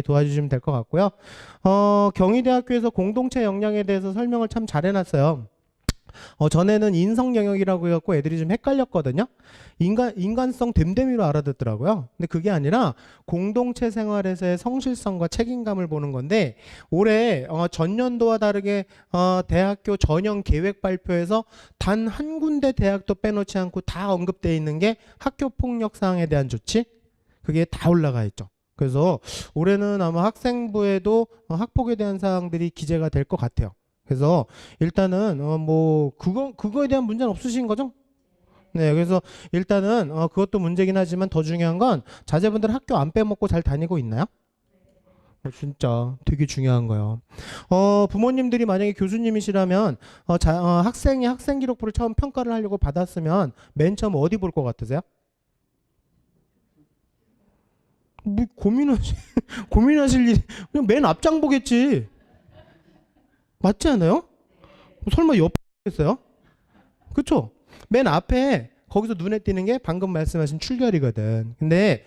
도와주시면 될 것 같고요. 경희대학교에서 공동체 역량에 대해서 설명을 참 잘 해놨어요. 전에는 인성 영역이라고 해갖고 애들이 좀 헷갈렸거든요. 인간성 됨됨이로 알아듣더라고요. 근데 그게 아니라 공동체 생활에서의 성실성과 책임감을 보는 건데, 올해 전년도와 다르게 대학교 전형 계획 발표에서 단 한 군데 대학도 빼놓지 않고 다 언급되어 있는 게 학교 폭력 사항에 대한 조치, 그게 다 올라가 있죠. 그래서 올해는 아마 학생부에도 학폭에 대한 사항들이 기재가 될 것 같아요. 그래서 일단은 뭐 그거에 대한 문제는 없으신 거죠? 네, 그래서 일단은 그것도 문제긴 하지만 더 중요한 건 자제분들 학교 안 빼먹고 잘 다니고 있나요? 진짜 되게 중요한 거예요. 부모님들이 만약에 교수님이시라면 학생이 학생 기록부를 처음 평가를 하려고 받았으면 맨 처음 어디 볼 것 같으세요? 뭐 고민하실 일이 그냥 맨 앞장 보겠지. 맞지 않아요? 설마 옆에 있어요? 그쵸? 맨 앞에 거기서 눈에 띄는 게 방금 말씀하신 출결이거든. 근데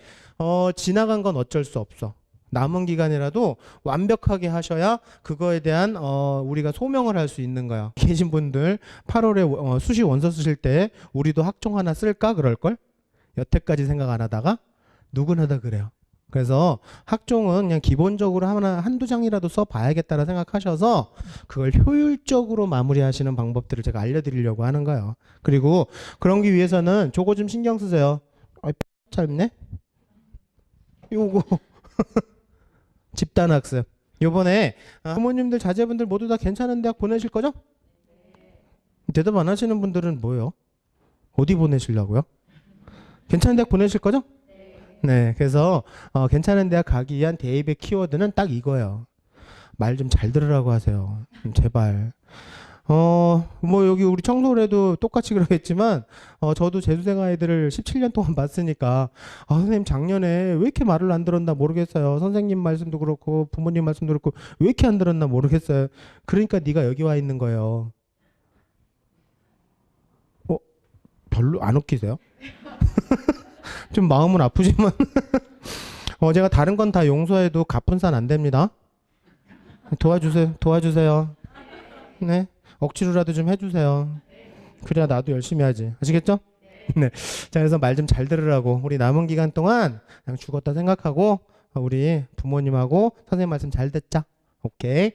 지나간 건 어쩔 수 없어. 남은 기간이라도 완벽하게 하셔야 그거에 대한 우리가 소명을 할 수 있는 거야. 계신 분들 8월에 수시 원서 쓰실 때 우리도 학종 하나 쓸까 그럴걸? 여태까지 생각 안 하다가 누구나 다 그래요. 그래서 학종은 그냥 기본적으로 한두 장이라도 써봐야겠다라 생각하셔서 그걸 효율적으로 마무리하시는 방법들을 제가 알려드리려고 하는 거예요. 그리고 그런 기 위해서는 저거 좀 신경 쓰세요. 짧네? 요거 집단학습. 요번에 부모님들 자제분들 모두 다 괜찮은 대학 보내실 거죠? 대답 안 하시는 분들은 뭐예요? 어디 보내시려고요? 괜찮은 대학 보내실 거죠? 네, 그래서 괜찮은 대학 가기 위한 대입의 키워드는 딱 이거예요. 말 좀 잘 들으라고 하세요. 제발. 뭐 여기 우리 청소래도 똑같이 그러겠지만 저도 재수생 아이들을 17년 동안 봤으니까 선생님 작년에 왜 이렇게 말을 안 들었나 모르겠어요. 선생님 말씀도 그렇고 부모님 말씀도 그렇고 왜 이렇게 안 들었나 모르겠어요. 그러니까 네가 여기 와 있는 거예요. 별로 안 웃기세요? 좀 마음은 아프지만 제가 다른 건 다 용서해도 갑분산 안 됩니다. 도와주세요. 네, 억지로라도 좀 해주세요. 그래야 나도 열심히 하지. 아시겠죠? 네. 자, 그래서 말 좀 잘 들으라고. 우리 남은 기간 동안 그냥 죽었다 생각하고 우리 부모님하고 선생님 말씀 잘 듣자. 오케이.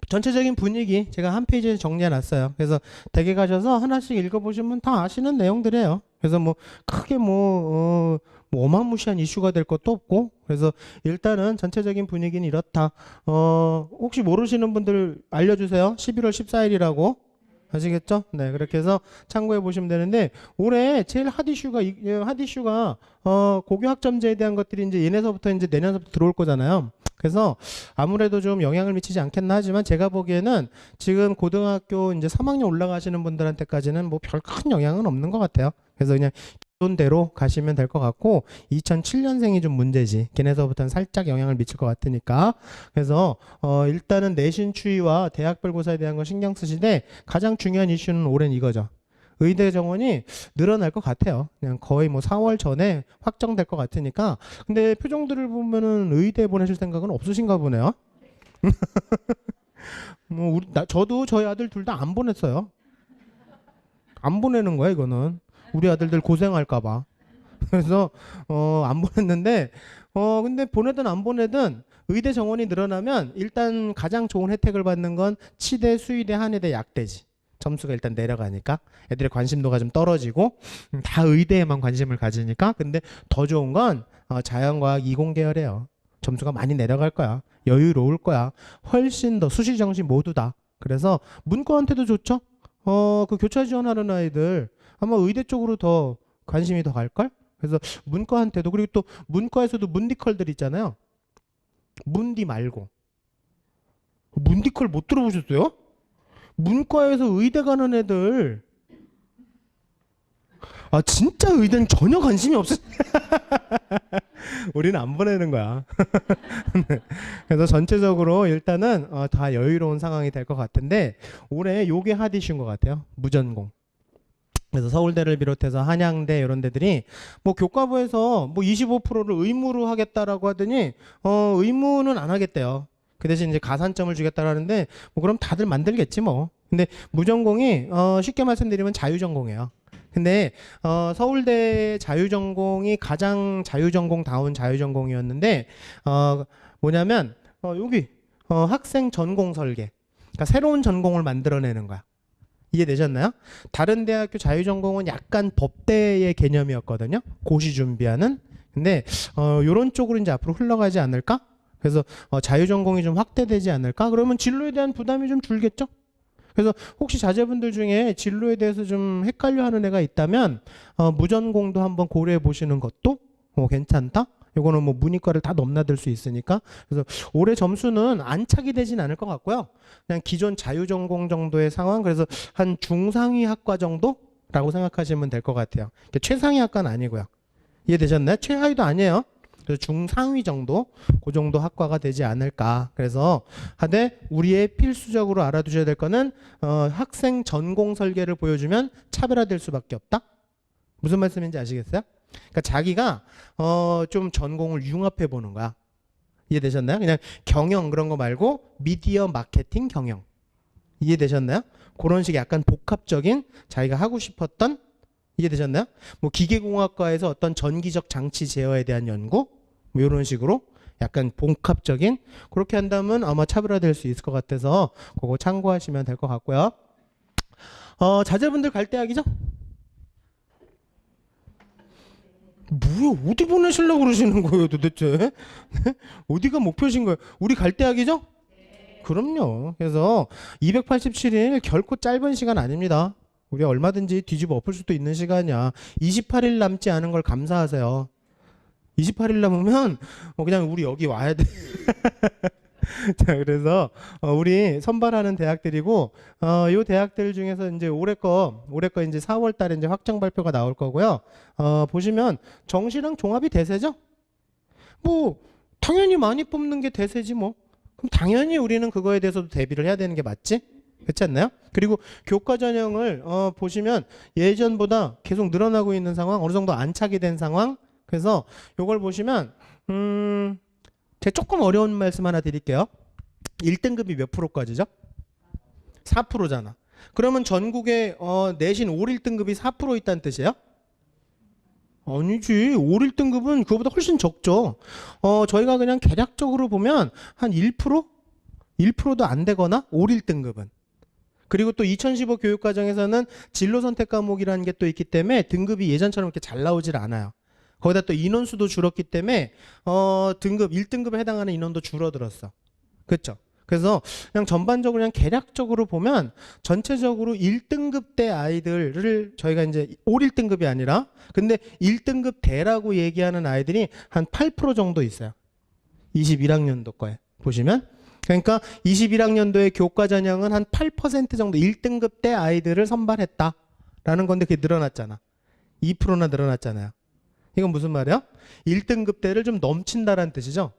전체적인 분위기 제가 한 페이지에 정리해 놨어요. 그래서 댁에 가셔서 하나씩 읽어보시면 다 아시는 내용들이에요. 그래서 뭐 크게 뭐 어마무시한 이슈가 될 것도 없고, 그래서 일단은 전체적인 분위기는 이렇다. 혹시 모르시는 분들 알려주세요. 11월 14일이라고. 아시겠죠? 네, 그렇게 해서 참고해 보시면 되는데, 올해 제일 핫 이슈가 고교 학점제에 대한 것들이 이제 얘네서부터 이제 내년서부터 들어올 거잖아요. 그래서 아무래도 좀 영향을 미치지 않겠나 하지만 제가 보기에는 지금 고등학교 이제 3학년 올라가시는 분들한테까지는 뭐 별 큰 영향은 없는 것 같아요. 그래서 그냥 기존대로 가시면 될 것 같고, 2007년생이 좀 문제지. 걔네서부터는 살짝 영향을 미칠 것 같으니까. 그래서 일단은 내신 추이와 대학별 고사에 대한 거 신경 쓰시되, 가장 중요한 이슈는 올해는 이거죠. 의대 정원이 늘어날 것 같아요. 그냥 거의 뭐 4월 전에 확정될 것 같으니까. 근데 표정들을 보면은 의대 보내실 생각은 없으신가 보네요. 뭐 저도 저희 아들 둘 다 안 보냈어요. 안 보내는 거야 이거는. 우리 아들들 고생할까 봐. 그래서 안 보냈는데 근데 보내든 안 보내든 의대 정원이 늘어나면 일단 가장 좋은 혜택을 받는 건 치대, 수의대, 한의대, 약대지. 점수가 일단 내려가니까 애들의 관심도가 좀 떨어지고 다 의대에만 관심을 가지니까. 근데 더 좋은 건 자연과학 이공계열이에요. 점수가 많이 내려갈 거야. 여유로울 거야. 훨씬 더 수시 정시 모두 다. 그래서 문과한테도 좋죠. 그 교차 지원하는 아이들 아마 의대 쪽으로 더 관심이 더 갈걸? 그래서 문과한테도. 그리고 또 문과에서도 문디컬들 있잖아요. 문디 말고. 문디컬 못 들어보셨어요? 문과에서 의대 가는 애들 진짜 의대는 전혀 관심이 없어. 우리는 안 보내는 거야. 그래서 전체적으로 일단은 다 여유로운 상황이 될 것 같은데, 올해 요게 핫 이슈인 것 같아요. 무전공. 그래서 서울대를 비롯해서 한양대 이런 데들이 뭐 교과부에서 뭐 25%를 의무로 하겠다라고 하더니 의무는 안 하겠대요. 그 대신 이제 가산점을 주겠다라는데 뭐 그럼 다들 만들겠지 뭐. 근데 무전공이 쉽게 말씀드리면 자유전공이에요. 근데 서울대 자유전공이 가장 자유전공다운 자유전공이었는데 뭐냐면 여기 학생 전공 설계. 그러니까 새로운 전공을 만들어내는 거야. 이해되셨나요? 다른 대학교 자유전공은 약간 법대의 개념이었거든요. 고시 준비하는. 근데 요런 쪽으로 이제 앞으로 흘러가지 않을까? 그래서 자유전공이 좀 확대되지 않을까? 그러면 진로에 대한 부담이 좀 줄겠죠? 그래서 혹시 자제분들 중에 진로에 대해서 좀 헷갈려하는 애가 있다면 무전공도 한번 고려해 보시는 것도 괜찮다. 이거는 뭐 문이과를 다 넘나들 수 있으니까. 그래서 올해 점수는 안착이 되진 않을 것 같고요. 그냥 기존 자유전공 정도의 상황. 그래서 한 중상위 학과 정도라고 생각하시면 될 것 같아요. 최상위 학과는 아니고요. 이해되셨나요? 최하위도 아니에요. 그래서 중상위 정도, 그 정도 학과가 되지 않을까. 그래서 하되 우리의 필수적으로 알아두셔야 될 거는 학생 전공 설계를 보여주면 차별화될 수밖에 없다. 무슨 말씀인지 아시겠어요? 그러니까 자기가 좀 전공을 융합해 보는 거야. 이해되셨나요? 그냥 경영 그런 거 말고 미디어 마케팅 경영. 이해되셨나요? 그런 식의 약간 복합적인 자기가 하고 싶었던. 이해되셨나요? 뭐 기계공학과에서 어떤 전기적 장치 제어에 대한 연구 뭐 이런 식으로 약간 복합적인 그렇게 한다면 아마 차별화될 수 있을 것 같아서 그거 참고하시면 될 것 같고요. 자제분들 갈 대학이죠? 뭐야 어디 보내시려고 그러시는 거예요 도대체? 어디가 목표신 거예요? 우리 갈 대학이죠? 그럼요. 그래서 287일 결코 짧은 시간 아닙니다. 우리가 얼마든지 뒤집어 엎을 수도 있는 시간이야. 28일 남지 않은 걸 감사하세요. 28일 남으면 그냥 우리 여기 와야 돼. 자, 그래서 우리 선발하는 대학들이고 요 대학들 중에서 이제 올해 거 이제 4월 달에 이제 확정 발표가 나올 거고요. 보시면 정시랑 종합이 대세죠? 뭐 당연히 많이 뽑는 게 대세지 뭐. 그럼 당연히 우리는 그거에 대해서도 대비를 해야 되는 게 맞지? 그렇지 않나요? 그리고 교과 전형을 보시면 예전보다 계속 늘어나고 있는 상황, 어느 정도 안착이 된 상황. 그래서 요걸 보시면 제가 조금 어려운 말씀 하나 드릴게요. 1등급이 몇 프로까지죠? 4%잖아. 그러면 전국에 내신 올 1등급이 4% 있다는 뜻이에요? 아니지. 올 1등급은 그거보다 훨씬 적죠. 저희가 그냥 개략적으로 보면 한 1%? 1%도 안 되거나 올 1등급은. 그리고 또 2015 교육과정에서는 진로 선택 과목이라는 게 또 있기 때문에 등급이 예전처럼 이렇게 잘 나오질 않아요. 거기다 또 인원수도 줄었기 때문에 등급 1등급에 해당하는 인원도 줄어들었어. 그렇죠? 그래서 그냥 전반적으로 그냥 개략적으로 보면 전체적으로 1등급 대 아이들을 저희가 이제 올 1등급이 아니라 근데 1등급 대라고 얘기하는 아이들이 한 8% 정도 있어요. 21학년도 거에 보시면 그러니까 21학년도의 교과 전형은 한 8% 정도 1등급 대 아이들을 선발했다라는 건데 그게 늘어났잖아. 2%나 늘어났잖아요. 이건 무슨 말이야? 1등급 대를 좀 넘친다라는 뜻이죠.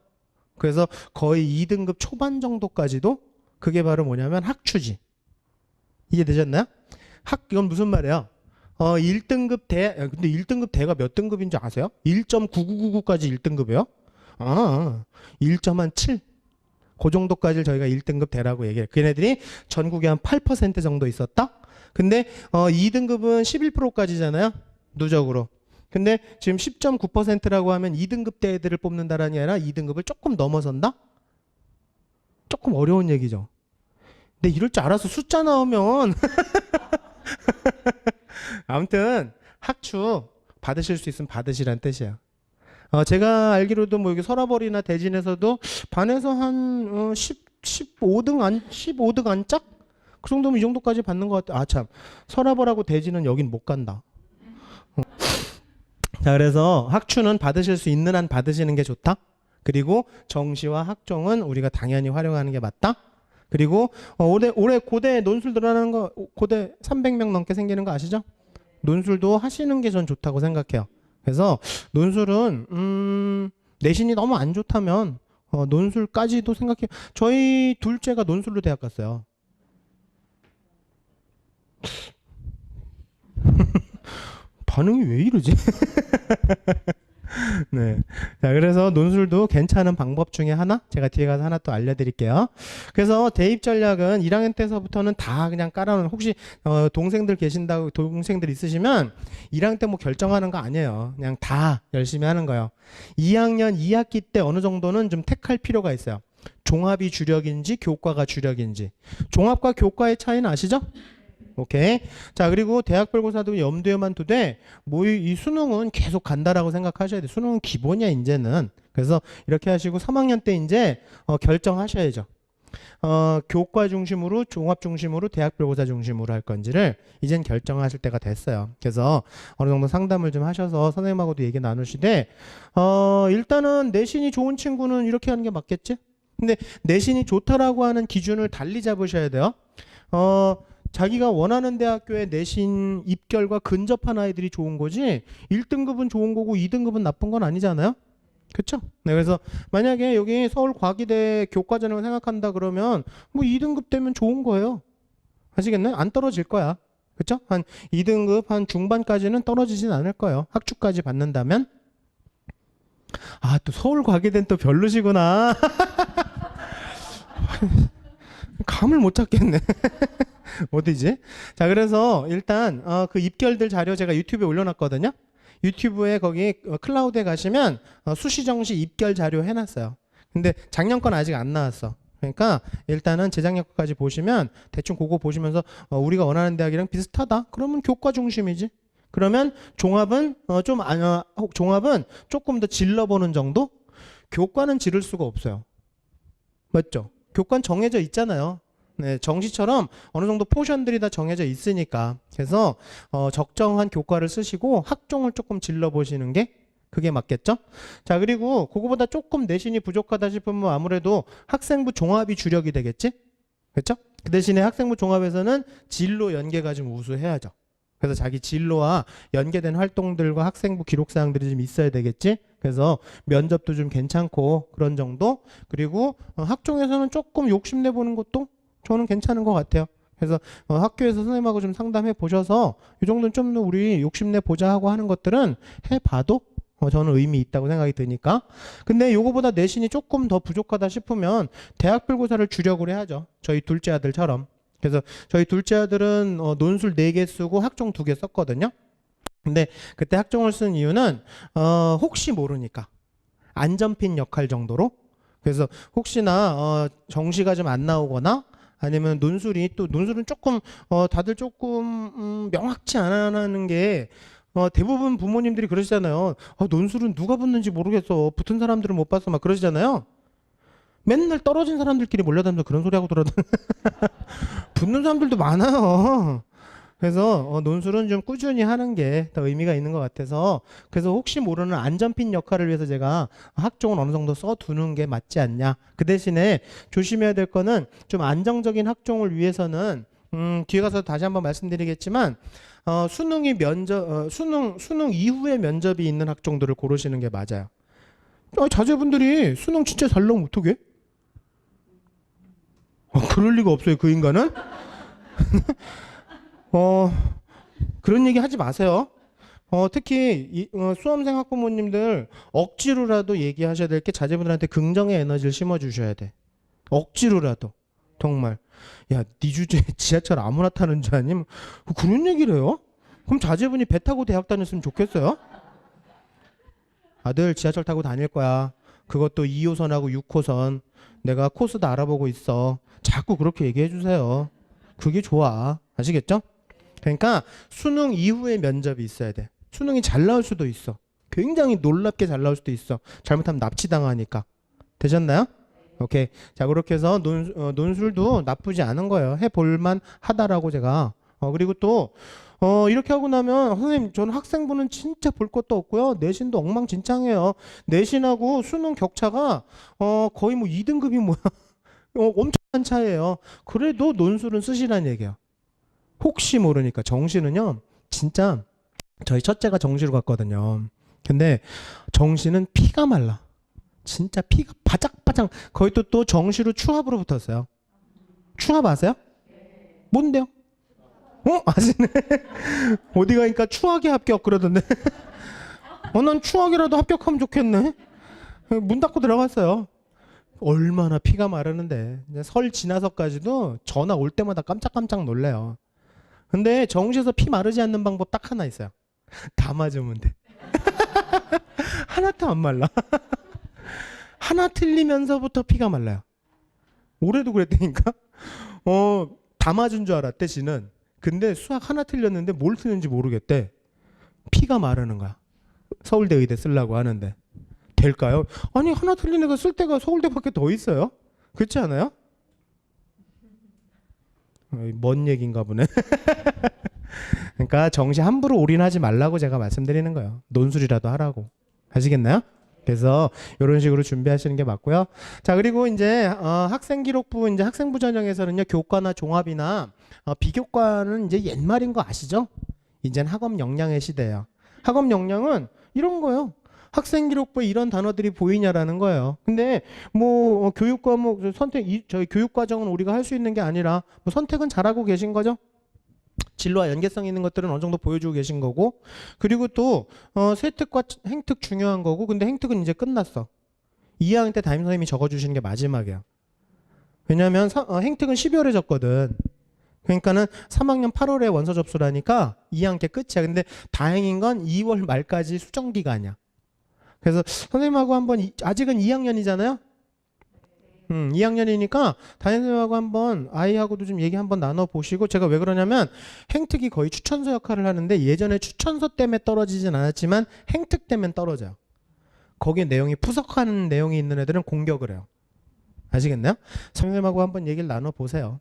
그래서 거의 2등급 초반 정도까지도 그게 바로 뭐냐면 학추지. 이해되셨나요? 이건 무슨 말이야? 1등급 대, 근데 1등급 대가 몇 등급인지 아세요? 1.9999까지 1등급이에요? 1.7. 그 정도까지를 저희가 1등급 대라고 얘기해요. 걔네들이 전국에 한 8% 정도 있었다? 근데 2등급은 11%까지잖아요? 누적으로. 근데 지금 10.9%라고 하면 2등급 대 애들을 뽑는다라는 게 아니라 2등급을 조금 넘어선다? 조금 어려운 얘기죠. 근데 이럴 줄 알아서 숫자 나오면 아무튼 학추 받으실 수 있으면 받으시란 뜻이에요. 제가 알기로도 뭐 여기 서라벌이나 대진에서도 반에서 한 15등 안짝? 그 정도면 이 정도까지 받는 것 같아요. 아 참, 서라벌하고 대진은 여긴 못 간다. 자, 그래서 학추는 받으실 수 있는 한 받으시는 게 좋다. 그리고 정시와 학종은 우리가 당연히 활용하는 게 맞다. 그리고 올해 고대 논술 늘어나는 거 고대 300명 넘게 생기는 거 아시죠? 논술도 하시는 게 전 좋다고 생각해요. 그래서 논술은 내신이 너무 안 좋다면 논술까지도 생각해요. 저희 둘째가 논술로 대학 갔어요. 반응이 왜 이러지? 네. 자, 그래서 논술도 괜찮은 방법 중에 하나, 제가 뒤에 가서 하나 또 알려드릴게요. 그래서 대입 전략은 1학년 때서부터는 다 그냥 깔아놓은, 혹시 동생들 계신다고, 동생들 있으시면 1학년 때 뭐 결정하는 거 아니에요. 그냥 다 열심히 하는 거예요. 2학년 2학기 때 어느 정도는 좀 택할 필요가 있어요. 종합이 주력인지 교과가 주력인지. 종합과 교과의 차이는 아시죠? 오케이. 자, 그리고 대학별고사도 염두에만 두되 뭐 이 수능은 계속 간다라고 생각하셔야 돼요. 수능은 기본이야 이제는. 그래서 이렇게 하시고 3학년 때 이제 결정하셔야죠. 교과 중심으로, 종합 중심으로, 대학별고사 중심으로 할 건지를 이젠 결정하실 때가 됐어요. 그래서 어느 정도 상담을 좀 하셔서 선생님하고도 얘기 나누시되 일단은 내신이 좋은 친구는 이렇게 하는 게 맞겠지? 근데 내신이 좋다라고 하는 기준을 달리 잡으셔야 돼요. 자기가 원하는 대학교에 내신 입결과 근접한 아이들이 좋은 거지 1등급은 좋은 거고 2등급은 나쁜 건 아니잖아요. 그렇죠? 네, 그래서 만약에 여기 서울과기대 교과전형을 생각한다 그러면 뭐 2등급 되면 좋은 거예요. 아시겠나요? 안 떨어질 거야. 그렇죠? 한 2등급 한 중반까지는 떨어지진 않을 거예요. 학주까지 받는다면. 아, 또 서울과기대는 또 별로시구나. 감을 못 잡겠네. 어디지? 자, 그래서 일단 그 입결들 자료 제가 유튜브에 올려놨거든요. 유튜브에 거기 클라우드에 가시면 수시정시 입결 자료 해놨어요. 근데 작년 건 아직 안 나왔어. 그러니까 일단은 재작년 거까지 보시면 대충 그거 보시면서 우리가 원하는 대학이랑 비슷하다. 그러면 교과 중심이지. 그러면 종합은 종합은 조금 더 질러보는 정도? 교과는 지를 수가 없어요. 맞죠? 교과는 정해져 있잖아요. 네, 정시처럼 어느 정도 포션들이 다 정해져 있으니까. 그래서 적정한 교과를 쓰시고 학종을 조금 질러보시는 게 그게 맞겠죠? 자, 그리고 그거보다 조금 내신이 부족하다 싶으면 아무래도 학생부 종합이 주력이 되겠지? 그렇죠? 그 대신에 학생부 종합에서는 진로 연계가 좀 우수해야죠. 그래서 자기 진로와 연계된 활동들과 학생부 기록사항들이 좀 있어야 되겠지? 그래서 면접도 좀 괜찮고 그런 정도? 그리고 학종에서는 조금 욕심내보는 것도 저는 괜찮은 것 같아요. 그래서 학교에서 선생님하고 좀 상담해 보셔서 이 정도는 좀 우리 욕심내 보자 하고 하는 것들은 해봐도 저는 의미 있다고 생각이 드니까. 근데 요거보다 내신이 조금 더 부족하다 싶으면 대학별고사를 주력으로 해야죠. 저희 둘째 아들처럼. 그래서 저희 둘째 아들은 논술 4개 쓰고 학종 2개 썼거든요. 근데 그때 학종을 쓴 이유는 혹시 모르니까 안전핀 역할 정도로. 그래서 혹시나 정시가 좀 안 나오거나 아니면 논술은 조금 다들 조금 명확치 않아하는 게 대부분 부모님들이 그러시잖아요. 논술은 누가 붙는지 모르겠어. 붙은 사람들은 못 봤어. 막 그러시잖아요. 맨날 떨어진 사람들끼리 몰려다니면서 그런 소리 하고 돌아다니. 붙는 사람들도 많아요. 그래서 논술은 좀 꾸준히 하는 게 더 의미가 있는 것 같아서, 그래서 혹시 모르는 안전핀 역할을 위해서 제가 학종을 어느 정도 써두는 게 맞지 않냐. 그 대신에 조심해야 될 거는 좀 안정적인 학종을 위해서는 뒤에 가서 다시 한번 말씀드리겠지만 수능 이후에 면접이 있는 학종들을 고르시는 게 맞아요. 자제분들이 수능 진짜 잘 나오면 어떡해? 그럴 리가 없어요, 그 인간은. 그런 얘기 하지 마세요. 특히 수험생 학부모님들 억지로라도 얘기하셔야 될 게 자제분들한테 긍정의 에너지를 심어주셔야 돼. 억지로라도. 정말. 야, 네 주제에 지하철 아무나 타는 줄 아니? 그런 얘기를 해요? 그럼 자제분이 배 타고 대학 다녔으면 좋겠어요? 아들 지하철 타고 다닐 거야. 그것도 2호선하고 6호선. 내가 코스도 알아보고 있어. 자꾸 그렇게 얘기해 주세요. 그게 좋아. 아시겠죠? 그러니까 수능 이후에 면접이 있어야 돼. 수능이 잘 나올 수도 있어. 굉장히 놀랍게 잘 나올 수도 있어. 잘못하면 납치당하니까. 되셨나요? 오케이. 자, 그렇게 해서 논술도 나쁘지 않은 거예요. 해볼만 하다라고 제가. 그리고 또 이렇게 하고 나면 선생님, 저는 학생부는 진짜 볼 것도 없고요. 내신도 엉망진창이에요. 내신하고 수능 격차가 거의 뭐 2등급이 뭐야. 엄청난 차이예요. 그래도 논술은 쓰시라는 얘기예요. 혹시 모르니까. 정시는요, 진짜 저희 첫째가 정시로 갔거든요. 근데 정시는 피가 말라. 진짜 피가 바짝바짝. 거의 또 정시로 추합으로 붙었어요. 추합 아세요? 뭔데요? 아시네. 어디 가니까 추하게 합격 그러던데. 난 추하게라도 합격하면 좋겠네. 문 닫고 들어갔어요. 얼마나 피가 마르는데. 이제 설 지나서까지도 전화 올 때마다 깜짝깜짝 놀래요. 근데 정시에서 피 마르지 않는 방법 딱 하나 있어요. 다 맞으면 돼. 하나도 안 말라. 하나 틀리면서부터 피가 말라요. 올해도 그랬다니까. 다 맞은 줄 알았대 지는. 근데 수학 하나 틀렸는데 뭘 틀렸는지 모르겠대. 피가 마르는 거야. 서울대 의대 쓰려고 하는데 될까요? 아니 하나 틀린 애가 쓸 데가 서울대밖에 더 있어요? 그렇지 않아요? 뭔 얘기인가 보네. 그러니까 정시 함부로 올인하지 말라고 제가 말씀드리는 거예요. 논술이라도 하라고. 아시겠나요? 그래서 이런 식으로 준비하시는 게 맞고요. 자, 그리고 이제 학생기록부 이제 학생부 전형에서는요, 교과나 종합이나 비교과는 이제 옛말인 거 아시죠? 이제는 학업 역량의 시대예요. 학업 역량은 이런 거예요. 학생기록부에 이런 단어들이 보이냐라는 거예요. 근데 뭐 교육 과목 선택 저희 교육 과정은 우리가 할 수 있는 게 아니라 뭐 선택은 잘하고 계신 거죠? 진로와 연계성 있는 것들은 어느 정도 보여주고 계신 거고, 그리고 또 세특과 행특 중요한 거고, 근데 행특은 이제 끝났어. 2학년 때 담임 선생님이 적어주시는 게 마지막이야. 왜냐하면 행특은 12월에 적거든. 그러니까는 3학년 8월에 원서 접수라니까 2학년 때 끝이야. 근데 다행인 건 2월 말까지 수정 기간이야. 그래서 선생님하고 한번 아직은 2학년이잖아요. 2학년이니까 담임선생님하고 한번 아이하고도 좀 얘기 한번 나눠보시고, 제가 왜 그러냐면 행특이 거의 추천서 역할을 하는데 예전에 추천서 때문에 떨어지진 않았지만 행특 때문에 떨어져요. 거기에 내용이 푸석하는 내용이 있는 애들은 공격을 해요. 아시겠나요? 선생님하고 한번 얘기를 나눠보세요.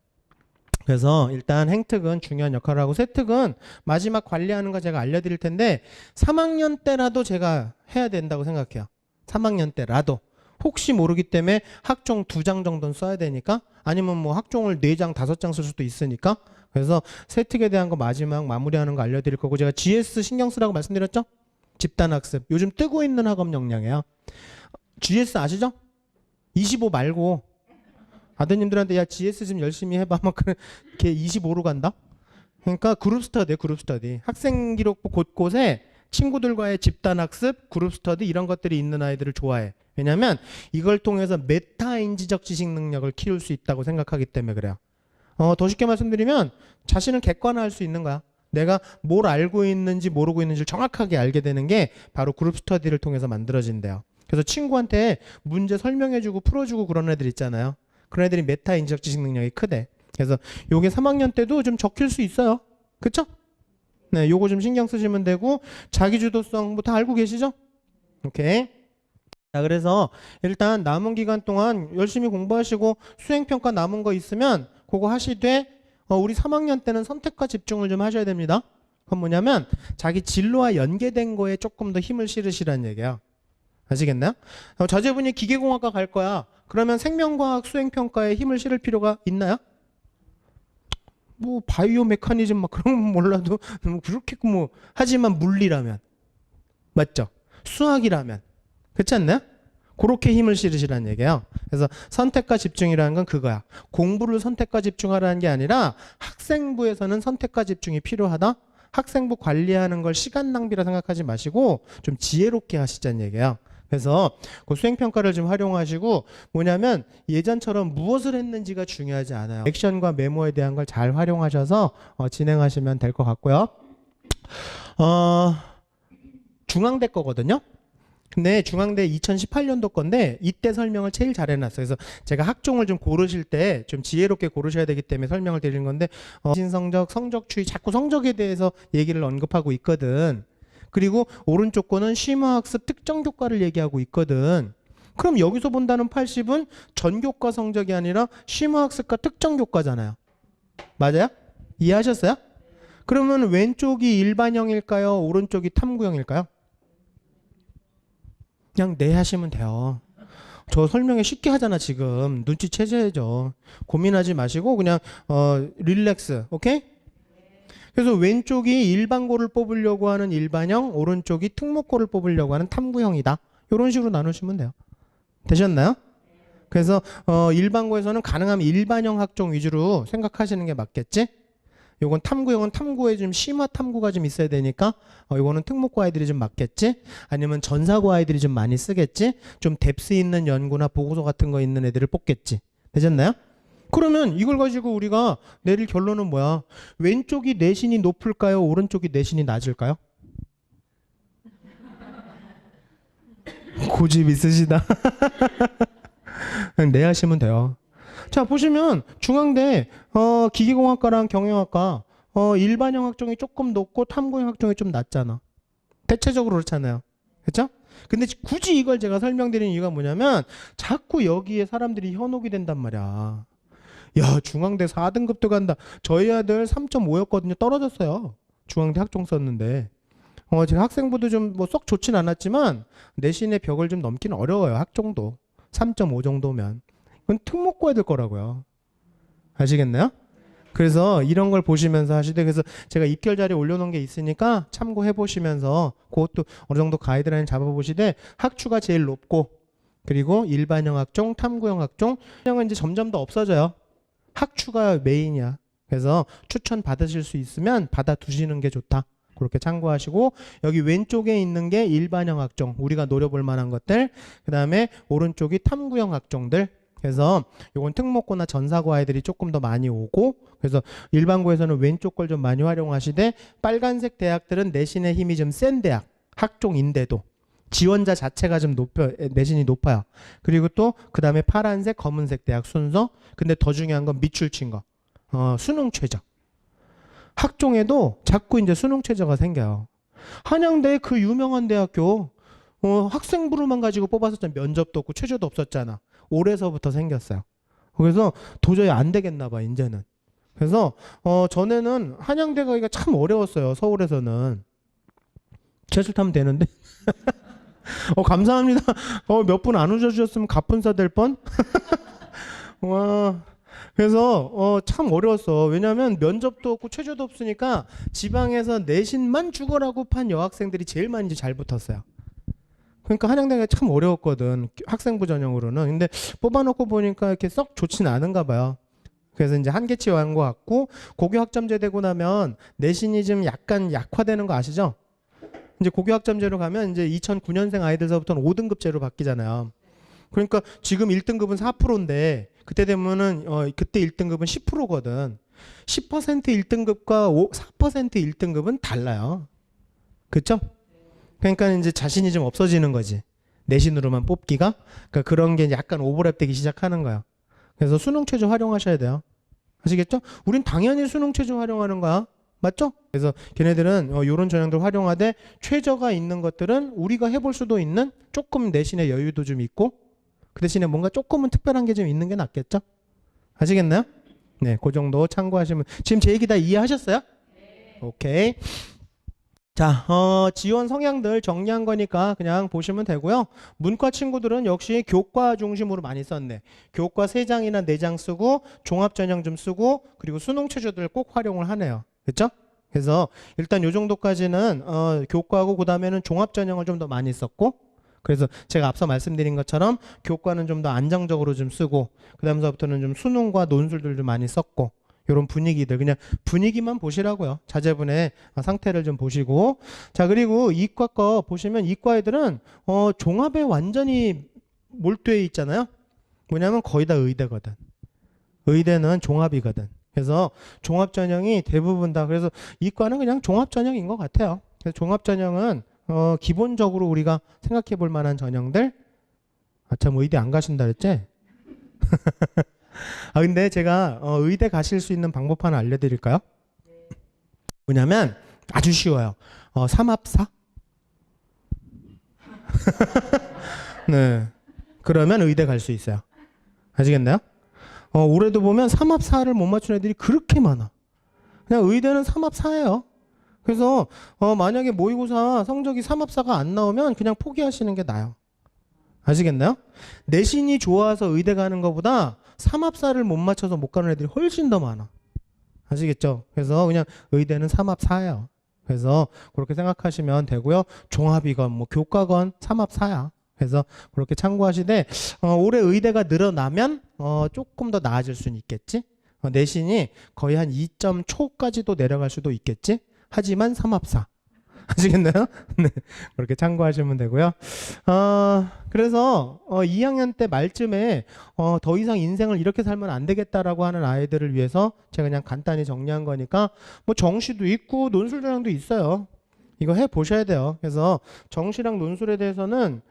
그래서 일단 행특은 중요한 역할을 하고, 세특은 마지막 관리하는 거 제가 알려드릴 텐데 3학년 때라도 제가 해야 된다고 생각해요. 3학년 때라도. 혹시 모르기 때문에 학종 2장 정도는 써야 되니까, 아니면 뭐 학종을 4장, 5장 쓸 수도 있으니까. 그래서 세특에 대한 거 마지막 마무리하는 거 알려드릴 거고, 제가 GS 신경 쓰라고 말씀드렸죠? 집단학습. 요즘 뜨고 있는 학업 역량이에요. GS 아시죠? 25 말고 아드님들한테 야 GS 좀 열심히 해봐. 막 걔 25로 간다? 그러니까 그룹 스터디. 학생기록부 곳곳에 친구들과의 집단학습, 그룹 스터디 이런 것들이 있는 아이들을 좋아해. 왜냐하면 이걸 통해서 메타인지적 지식 능력을 키울 수 있다고 생각하기 때문에 그래요. 더 쉽게 말씀드리면 자신을 객관화할 수 있는 거야. 내가 뭘 알고 있는지 모르고 있는지를 정확하게 알게 되는 게 바로 그룹 스터디를 통해서 만들어진대요. 그래서 친구한테 문제 설명해주고 풀어주고 그런 애들 있잖아요. 그런 애들이 메타인지적 지식 능력이 크대. 그래서 요게 3학년 때도 좀 적힐 수 있어요. 그쵸? 네, 요거 좀 신경 쓰시면 되고, 자기주도성 뭐 다 알고 계시죠? 오케이. 자, 그래서 일단 남은 기간 동안 열심히 공부하시고 수행평가 남은 거 있으면 그거 하시되, 우리 3학년 때는 선택과 집중을 좀 하셔야 됩니다. 그건 뭐냐면 자기 진로와 연계된 거에 조금 더 힘을 실으시라는 얘기야. 아시겠나요? 자제분이 기계공학과 갈 거야. 그러면 생명과학 수행평가에 힘을 실을 필요가 있나요? 뭐 바이오 메커니즘 막 그런 건 몰라도 뭐 그렇게 뭐, 하지만 물리라면, 맞죠? 수학이라면, 그렇지 않나요? 그렇게 힘을 실으시라는 얘기예요. 그래서 선택과 집중이라는 건 그거야. 공부를 선택과 집중하라는 게 아니라 학생부에서는 선택과 집중이 필요하다. 학생부 관리하는 걸 시간 낭비라 생각하지 마시고 좀 지혜롭게 하시자는 얘기예요. 그래서 그 수행평가를 좀 활용하시고, 뭐냐면 예전처럼 무엇을 했는지가 중요하지 않아요. 액션과 메모에 대한 걸 잘 활용하셔서 진행하시면 될 것 같고요. 중앙대 거거든요. 근데 중앙대 2018년도 건데 이때 설명을 제일 잘 해놨어요. 그래서 제가 학종을 좀 고르실 때 좀 지혜롭게 고르셔야 되기 때문에 설명을 드리는 건데, 신성적, 성적추이, 자꾸 성적에 대해서 얘기를 언급하고 있거든. 그리고 오른쪽 거는 심화학습 특정 교과를 얘기하고 있거든. 그럼 여기서 본다는 80은 전교과 성적이 아니라 심화학습과 특정 교과잖아요. 맞아요? 이해하셨어요? 그러면 왼쪽이 일반형일까요? 오른쪽이 탐구형일까요? 그냥 네 하시면 돼요. 저 설명에 쉽게 하잖아 지금. 눈치채셔야죠. 고민하지 마시고 그냥 릴렉스. 오케이? 그래서 왼쪽이 일반고를 뽑으려고 하는 일반형, 오른쪽이 특목고를 뽑으려고 하는 탐구형이다. 이런 식으로 나누시면 돼요. 되셨나요? 그래서 일반고에서는 가능하면 일반형 학종 위주로 생각하시는 게 맞겠지? 요건 탐구형은 탐구에 좀 심화 탐구가 좀 있어야 되니까 요거는 특목고 아이들이 좀 맞겠지? 아니면 전사고 아이들이 좀 많이 쓰겠지? 좀 뎁스 있는 연구나 보고서 같은 거 있는 애들을 뽑겠지. 되셨나요? 그러면 이걸 가지고 우리가 내릴 결론은 뭐야? 왼쪽이 내신이 높을까요? 오른쪽이 내신이 낮을까요? 고집 있으시다. 그냥 내 하시면 돼요. 자, 보시면 중앙대 기계공학과랑 경영학과 일반형 학종이 조금 높고 탐구형 학종이 좀 낮잖아. 대체적으로 그렇잖아요. 그렇죠? 근데 굳이 이걸 제가 설명드리는 이유가 뭐냐면 자꾸 여기에 사람들이 현혹이 된단 말이야. 야, 중앙대 4등급도 간다. 저희 아들 3.5였거든요. 떨어졌어요. 중앙대 학종 썼는데. 제 학생부도 좀 뭐 썩 좋진 않았지만 내신의 벽을 좀 넘기는 어려워요. 학종도. 3.5 정도면. 그건 특목고 애들 거라고요. 아시겠나요? 그래서 이런 걸 보시면서 하시되, 그래서 제가 입결 자료에 올려놓은 게 있으니까 참고해 보시면서 그것도 어느 정도 가이드라인 잡아보시되, 학추가 제일 높고, 그리고 일반형 학종, 탐구형 학종, 형은 이제 점점 더 없어져요. 학추가 메인이야. 그래서 추천 받으실 수 있으면 받아 두시는 게 좋다. 그렇게 참고하시고, 여기 왼쪽에 있는 게 일반형 학종, 우리가 노려볼 만한 것들, 그 다음에 오른쪽이 탐구형 학종들. 그래서 요건 특목고나 전사고 아이들이 조금 더 많이 오고, 그래서 일반고에서는 왼쪽 걸 좀 많이 활용하시되, 빨간색 대학들은 내신의 힘이 좀 센 대학, 학종인데도 지원자 자체가 좀 내신이 높아요. 그리고 또 그 다음에 파란색, 검은색 대학 순서. 근데 더 중요한 건 밑줄 친 거, 수능 최저. 학종에도 자꾸 이제 수능 최저가 생겨요. 한양대 그 유명한 대학교 학생부로만 가지고 뽑았었잖아. 면접도 없고 최저도 없었잖아. 올해서부터 생겼어요. 그래서 도저히 안 되겠나 봐 이제는. 그래서 전에는 한양대 가기가 참 어려웠어요. 서울에서는. 지하철 타면 되는데. 감사합니다. 몇 분 안 웃어주셨으면 갑분싸 될 뻔. 와. 그래서 참 어려웠어. 왜냐하면 면접도 없고 최저도 없으니까 지방에서 내신만 죽어라고 판 여학생들이 제일 많이 이제 잘 붙었어요. 그러니까 한양대가 참 어려웠거든. 학생부 전형으로는. 근데 뽑아놓고 보니까 이렇게 썩 좋지는 않은가 봐요. 그래서 이제 한계치 완 것 같고, 고교학점제 되고 나면 내신이 좀 약간 약화되는 거 아시죠? 이제 고교학점제로 가면 이제 2009년생 아이들서부터는 5등급제로 바뀌잖아요. 그러니까 지금 1등급은 4%인데 그때 되면은 그때 1등급은 10%거든. 10% 1등급과 4% 1등급은 달라요. 그렇죠? 그러니까 이제 자신이 좀 없어지는 거지. 내신으로만 뽑기가. 그러니까 그런 게 약간 오버랩되기 시작하는 거야. 그래서 수능 최저 활용하셔야 돼요. 아시겠죠? 우린 당연히 수능 최저 활용하는 거야. 맞죠? 그래서 걔네들은 이런 전형들 활용하되, 최저가 있는 것들은 우리가 해볼 수도 있는 조금 내신의 여유도 좀 있고, 그 대신에 뭔가 조금은 특별한 게 좀 있는 게 낫겠죠? 아시겠나요? 네, 그 정도 참고하시면. 지금 제 얘기 다 이해하셨어요? 네. 오케이. 자, 지원 성향들 정리한 거니까 그냥 보시면 되고요. 문과 친구들은 역시 교과 중심으로 많이 썼네. 교과 3장이나 4장 쓰고, 종합전형 좀 쓰고, 그리고 수능 최저들 꼭 활용을 하네요. 그렇죠? 그래서 일단 요 정도까지는 교과하고, 그 다음에는 종합전형을 좀 더 많이 썼고, 그래서 제가 앞서 말씀드린 것처럼 교과는 좀 더 안정적으로 좀 쓰고, 그 다음서부터는 좀 수능과 논술들 좀 많이 썼고, 이런 분위기들, 그냥 분위기만 보시라고요. 자제분의 상태를 좀 보시고. 자, 그리고 이과 거 보시면 이과 애들은 종합에 완전히 몰두해 있잖아요. 뭐냐면 거의 다 의대거든. 의대는 종합이거든. 그래서 종합전형이 대부분 다, 그래서 이과는 그냥 종합전형인 것 같아요. 그래서 종합전형은 기본적으로 우리가 생각해 볼 만한 전형들. 참 의대 안 가신다 그랬지? 근데 제가 의대 가실 수 있는 방법 하나 알려드릴까요? 뭐냐면 아주 쉬워요. 삼합사. 네. 그러면 의대 갈 수 있어요. 아시겠나요? 올해도 보면 삼합사를 못 맞춘 애들이 그렇게 많아. 그냥 의대는 삼합사예요. 그래서 만약에 모의고사 성적이 삼합사가 안 나오면 그냥 포기하시는 게 나아요. 아시겠나요? 내신이 좋아서 의대 가는 것보다 삼합사를 못 맞춰서 못 가는 애들이 훨씬 더 많아. 아시겠죠? 그래서 그냥 의대는 삼합사예요. 그래서 그렇게 생각하시면 되고요. 종합이건 뭐 교과건 삼합사야. 그래서 그렇게 참고하시되, 올해 의대가 늘어나면 조금 더 나아질 수는 있겠지. 내신이 거의 한 2점 초까지도 내려갈 수도 있겠지? 하지만 3합사. 아시겠나요? 네. 그렇게 참고하시면 되고요. 그래서 2학년 때 말쯤에 더 이상 인생을 이렇게 살면 안 되겠다라고 하는 아이들을 위해서 제가 그냥 간단히 정리한 거니까 뭐 정시도 있고 논술조량도 있어요. 이거 해 보셔야 돼요. 그래서 정시랑 논술에 대해서는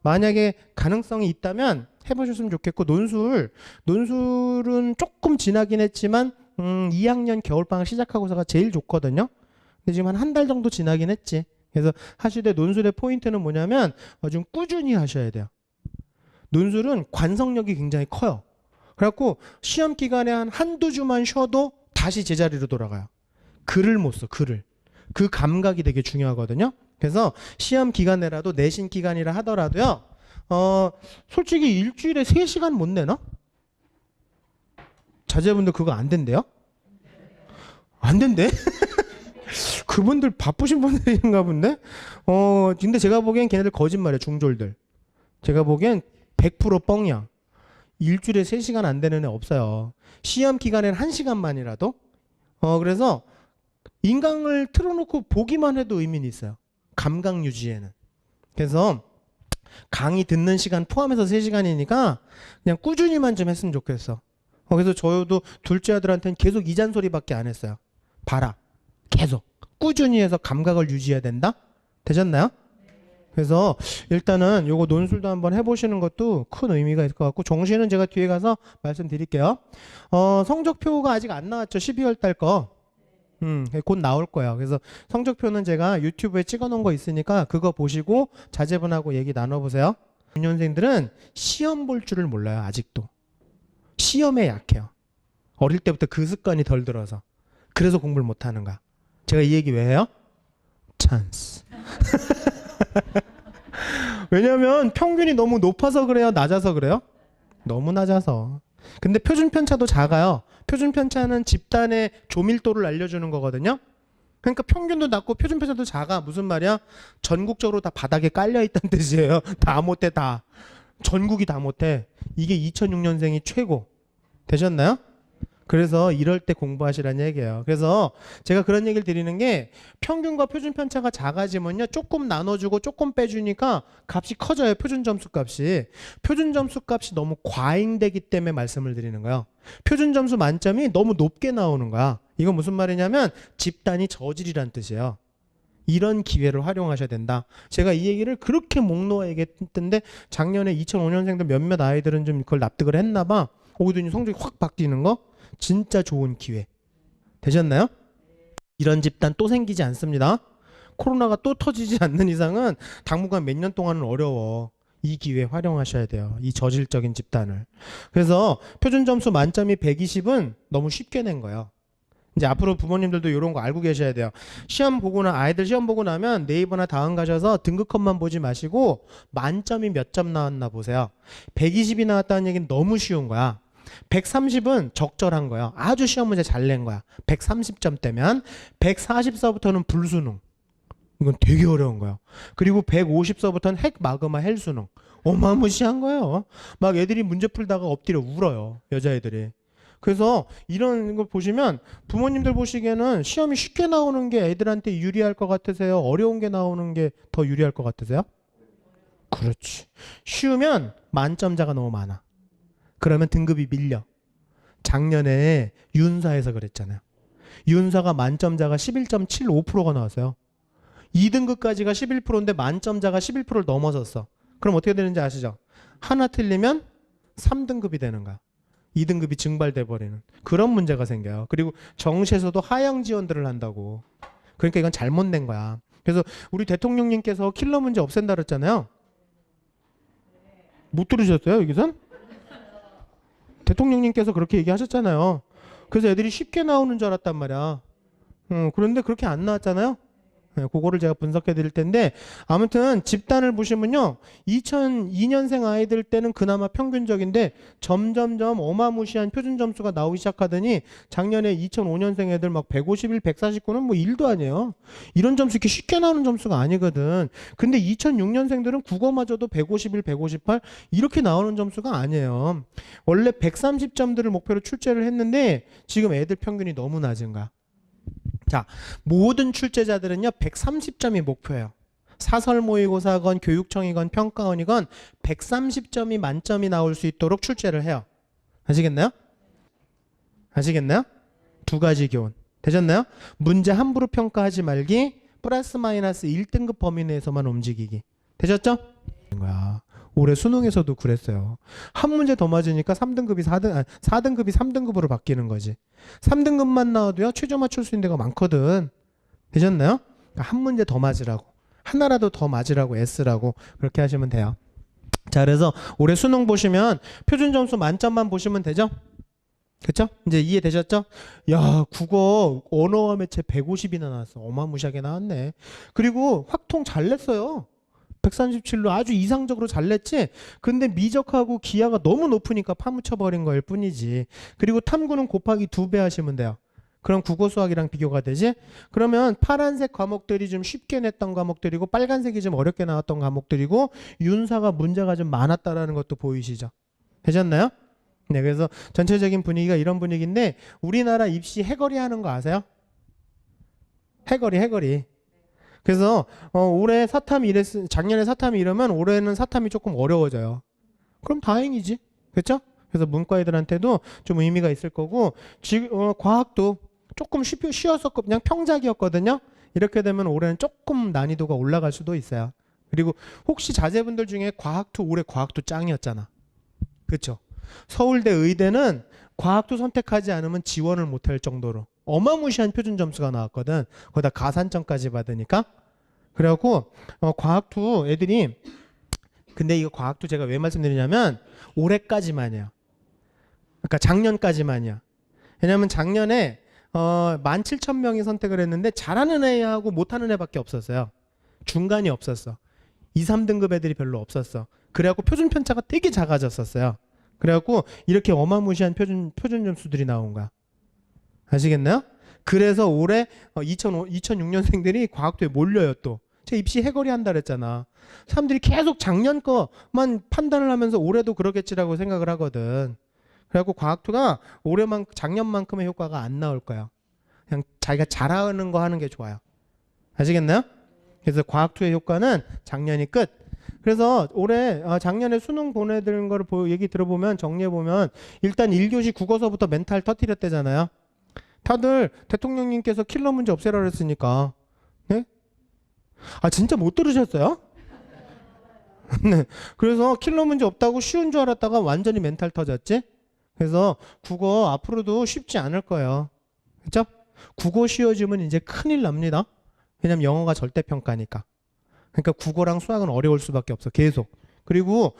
만약에 가능성이 있다면 해보셨으면 좋겠고, 논술은 조금 지나긴 했지만 2학년 겨울방학 시작하고서가 제일 좋거든요. 근데 지금 한 달 정도 지나긴 했지. 그래서 하시되 논술의 포인트는 뭐냐면 좀 꾸준히 하셔야 돼요. 논술은 관성력이 굉장히 커요. 그래갖고 시험 기간에 한두 주만 쉬어도 다시 제자리로 돌아가요. 글을 못 써, 글을. 그 감각이 되게 중요하거든요. 그래서 시험 기간에라도 내신 기간이라 하더라도요. 솔직히 일주일에 3시간 못 내나? 자제분들 그거 안 된대요? 안 된대? 그분들 바쁘신 분들인가 본데? 근데 제가 보기엔 걔네들 거짓말이야, 중졸들. 제가 보기엔 100% 뻥이야. 일주일에 3시간 안 되는 애 없어요. 시험 기간에는 1시간만이라도. 그래서 인강을 틀어놓고 보기만 해도 의미는 있어요. 감각 유지에는. 그래서 강의 듣는 시간 포함해서 3시간이니까 그냥 꾸준히만 좀 했으면 좋겠어. 그래서 저도 둘째 아들한테는 계속 이 잔소리밖에 안 했어요. 봐라. 계속. 꾸준히 해서 감각을 유지해야 된다? 되셨나요? 그래서 일단은 요거 논술도 한번 해보시는 것도 큰 의미가 있을 것 같고, 정시는 제가 뒤에 가서 말씀드릴게요. 성적표가 아직 안 나왔죠. 12월 달 거. 곧 나올 거예요. 그래서 성적표는 제가 유튜브에 찍어 놓은 거 있으니까 그거 보시고 자제분하고 얘기 나눠보세요. 6년생들은 시험 볼 줄을 몰라요. 아직도. 시험에 약해요. 어릴 때부터 그 습관이 덜 들어서. 그래서 공부를 못하는 거야. 제가 이 얘기 왜 해요? 찬스. 왜냐면 평균이 너무 높아서 그래요? 낮아서 그래요? 너무 낮아서. 근데 표준 편차도 작아요. 표준 편차는 집단의 조밀도를 알려주는 거거든요. 그러니까 평균도 낮고 표준 편차도 작아. 무슨 말이야? 전국적으로 다 바닥에 깔려 있다는 뜻이에요. 다 못해, 다. 전국이 다 못해. 이게 2006년생이 최고. 되셨나요? 그래서 이럴 때 공부하시라는 얘기예요. 그래서 제가 그런 얘기를 드리는 게, 평균과 표준 편차가 작아지면요, 조금 나눠주고 조금 빼주니까 값이 커져요. 표준 점수 값이. 표준 점수 값이 너무 과잉되기 때문에 말씀을 드리는 거예요. 표준 점수 만점이 너무 높게 나오는 거야. 이건 무슨 말이냐면 집단이 저질이란 뜻이에요. 이런 기회를 활용하셔야 된다. 제가 이 얘기를 그렇게 목 놓아 얘기했던데 작년에 2005년생들 몇몇 아이들은 좀 그걸 납득을 했나 봐. 오더니 성적이 확 바뀌는 거. 진짜 좋은 기회. 되셨나요? 이런 집단 또 생기지 않습니다. 코로나가 또 터지지 않는 이상은 당분간 몇 년 동안은 어려워. 이 기회 활용하셔야 돼요. 이 저질적인 집단을. 그래서 표준 점수 만점이 120은 너무 쉽게 낸 거예요. 이제 앞으로 부모님들도 이런 거 알고 계셔야 돼요. 아이들 시험 보고 나면 네이버나 다음 가셔서 등급컷만 보지 마시고 만점이 몇 점 나왔나 보세요. 120이 나왔다는 얘기는 너무 쉬운 거야. 130은 적절한 거예요. 아주 시험 문제 잘 낸 거야. 130점대면 140서부터는 불수능. 이건 되게 어려운 거예요. 그리고 150서부터는 핵 마그마 헬수능. 어마무시한 거예요. 막 애들이 문제 풀다가 엎드려 울어요. 여자애들이. 그래서 이런 걸 보시면 부모님들 보시기에는 시험이 쉽게 나오는 게 애들한테 유리할 것 같으세요? 어려운 게 나오는 게 더 유리할 것 같으세요? 그렇지. 쉬우면 만점자가 너무 많아. 그러면 등급이 밀려. 작년에 윤사에서 그랬잖아요. 윤사가 만점자가 11.75%가 나왔어요. 2등급까지가 11%인데 만점자가 11%를 넘어섰어. 그럼 어떻게 되는지 아시죠? 하나 틀리면 3등급이 되는 거야. 2등급이 증발돼 버리는 그런 문제가 생겨요. 그리고 정시에서도 하향 지원들을 한다고. 그러니까 이건 잘못 낸 거야. 그래서 우리 대통령님께서 킬러 문제 없앤다 그랬잖아요. 못 들으셨어요, 여기선? 대통령님께서 그렇게 얘기하셨잖아요. 그래서 애들이 쉽게 나오는 줄 알았단 말이야. 그런데 그렇게 안 나왔잖아요. 네, 그거를 제가 분석해 드릴 텐데 아무튼 집단을 보시면요. 2002년생 아이들 때는 그나마 평균적인데 점점점 어마무시한 표준 점수가 나오기 시작하더니 작년에 2005년생 애들 막 151, 149는 뭐 일도 아니에요. 이런 점수 이렇게 쉽게 나오는 점수가 아니거든. 근데 2006년생들은 국어마저도 151, 158 이렇게 나오는 점수가 아니에요. 원래 130점들을 목표로 출제를 했는데 지금 애들 평균이 너무 낮은 거야. 자, 모든 출제자들은요 130점이 목표예요. 사설 모의고사건 교육청이건 평가원이건 130점이 만점이 나올 수 있도록 출제를 해요. 아시겠나요? 아시겠나요? 두 가지 교훈 되셨나요? 문제 함부로 평가하지 말기, 플러스 마이너스 1등급 범위 내에서만 움직이기. 되셨죠? 거야. 올해 수능에서도 그랬어요. 한 문제 더 맞으니까 3등급이 4등급이 3등급으로 바뀌는 거지. 3등급만 나와도요 최저 맞출 수 있는 데가 많거든. 되셨나요? 그러니까 한 문제 더 맞으라고, 하나라도 더 맞으라고 애쓰라고 그렇게 하시면 돼요. 자, 그래서 올해 수능 보시면 표준 점수 만점만 보시면 되죠? 그쵸? 이제 이해되셨죠? 야, 국어 언어와 매체 150이나 나왔어. 어마무시하게 나왔네. 그리고 확통 잘 냈어요. 137로 아주 이상적으로 잘 냈지. 근데 미적하고 기하가 너무 높으니까 파묻혀버린 거일 뿐이지. 그리고 탐구는 곱하기 2배 하시면 돼요. 그럼 국어 수학이랑 비교가 되지. 그러면 파란색 과목들이 좀 쉽게 냈던 과목들이고 빨간색이 좀 어렵게 나왔던 과목들이고 윤사가 문제가 좀 많았다라는 것도 보이시죠? 되셨나요? 네, 그래서 전체적인 분위기가 이런 분위기인데 우리나라 입시 해거리 하는 거 아세요? 해거리. 그래서 올해 사탐이 작년에 사탐이 이러면 올해는 사탐이 조금 어려워져요. 그럼 다행이지. 그렇죠? 그래서 문과 애들한테도 좀 의미가 있을 거고 지금 과학도 조금 쉬웠었고 그냥 평작이었거든요. 이렇게 되면 올해는 조금 난이도가 올라갈 수도 있어요. 그리고 혹시 자제분들 중에 과학도 올해 과학도 짱이었잖아. 그렇죠? 서울대 의대는 과학도 선택하지 않으면 지원을 못할 정도로 어마무시한 표준 점수가 나왔거든. 거기다 가산점까지 받으니까. 그래갖고 과학도 애들이, 근데 이거 과학도 제가 왜 말씀드리냐면 올해까지만이야. 그러니까 작년까지만이야. 왜냐면 작년에 17,000명이 선택을 했는데 잘하는 애하고 못하는 애밖에 없었어요. 중간이 없었어. 2, 3등급 애들이 별로 없었어. 그래갖고 표준 편차가 되게 작아졌었어요. 그래갖고 이렇게 어마무시한 표준 점수들이 나온 거야. 아시겠나요? 그래서 올해 2006년생들이 과학도에 몰려요. 또 제가 입시 해거리 한다 그랬잖아. 사람들이 계속 작년 거만 판단을 하면서 올해도 그러겠지라고 생각을 하거든. 그래갖고 과학도가 작년만큼의 효과가 안 나올 거야. 그냥 자기가 잘하는 거 하는 게 좋아요. 아시겠나요? 그래서 과학투의 효과는 작년이 끝. 그래서 올해 작년에 수능 보내드린 거를 얘기 들어보면 정리해보면 일단 1교시 국어서부터 멘탈 터뜨렸대잖아요. 다들 대통령님께서 킬러 문제 없애라 그랬으니까. 네? 아 진짜 못 들으셨어요? 네. 그래서 킬러 문제 없다고 쉬운 줄 알았다가 완전히 멘탈 터졌지? 그래서 국어 앞으로도 쉽지 않을 거예요. 그렇죠? 국어 쉬워지면 이제 큰일 납니다. 왜냐면 영어가 절대평가니까. 그러니까 국어랑 수학은 어려울 수밖에 없어. 계속. 그리고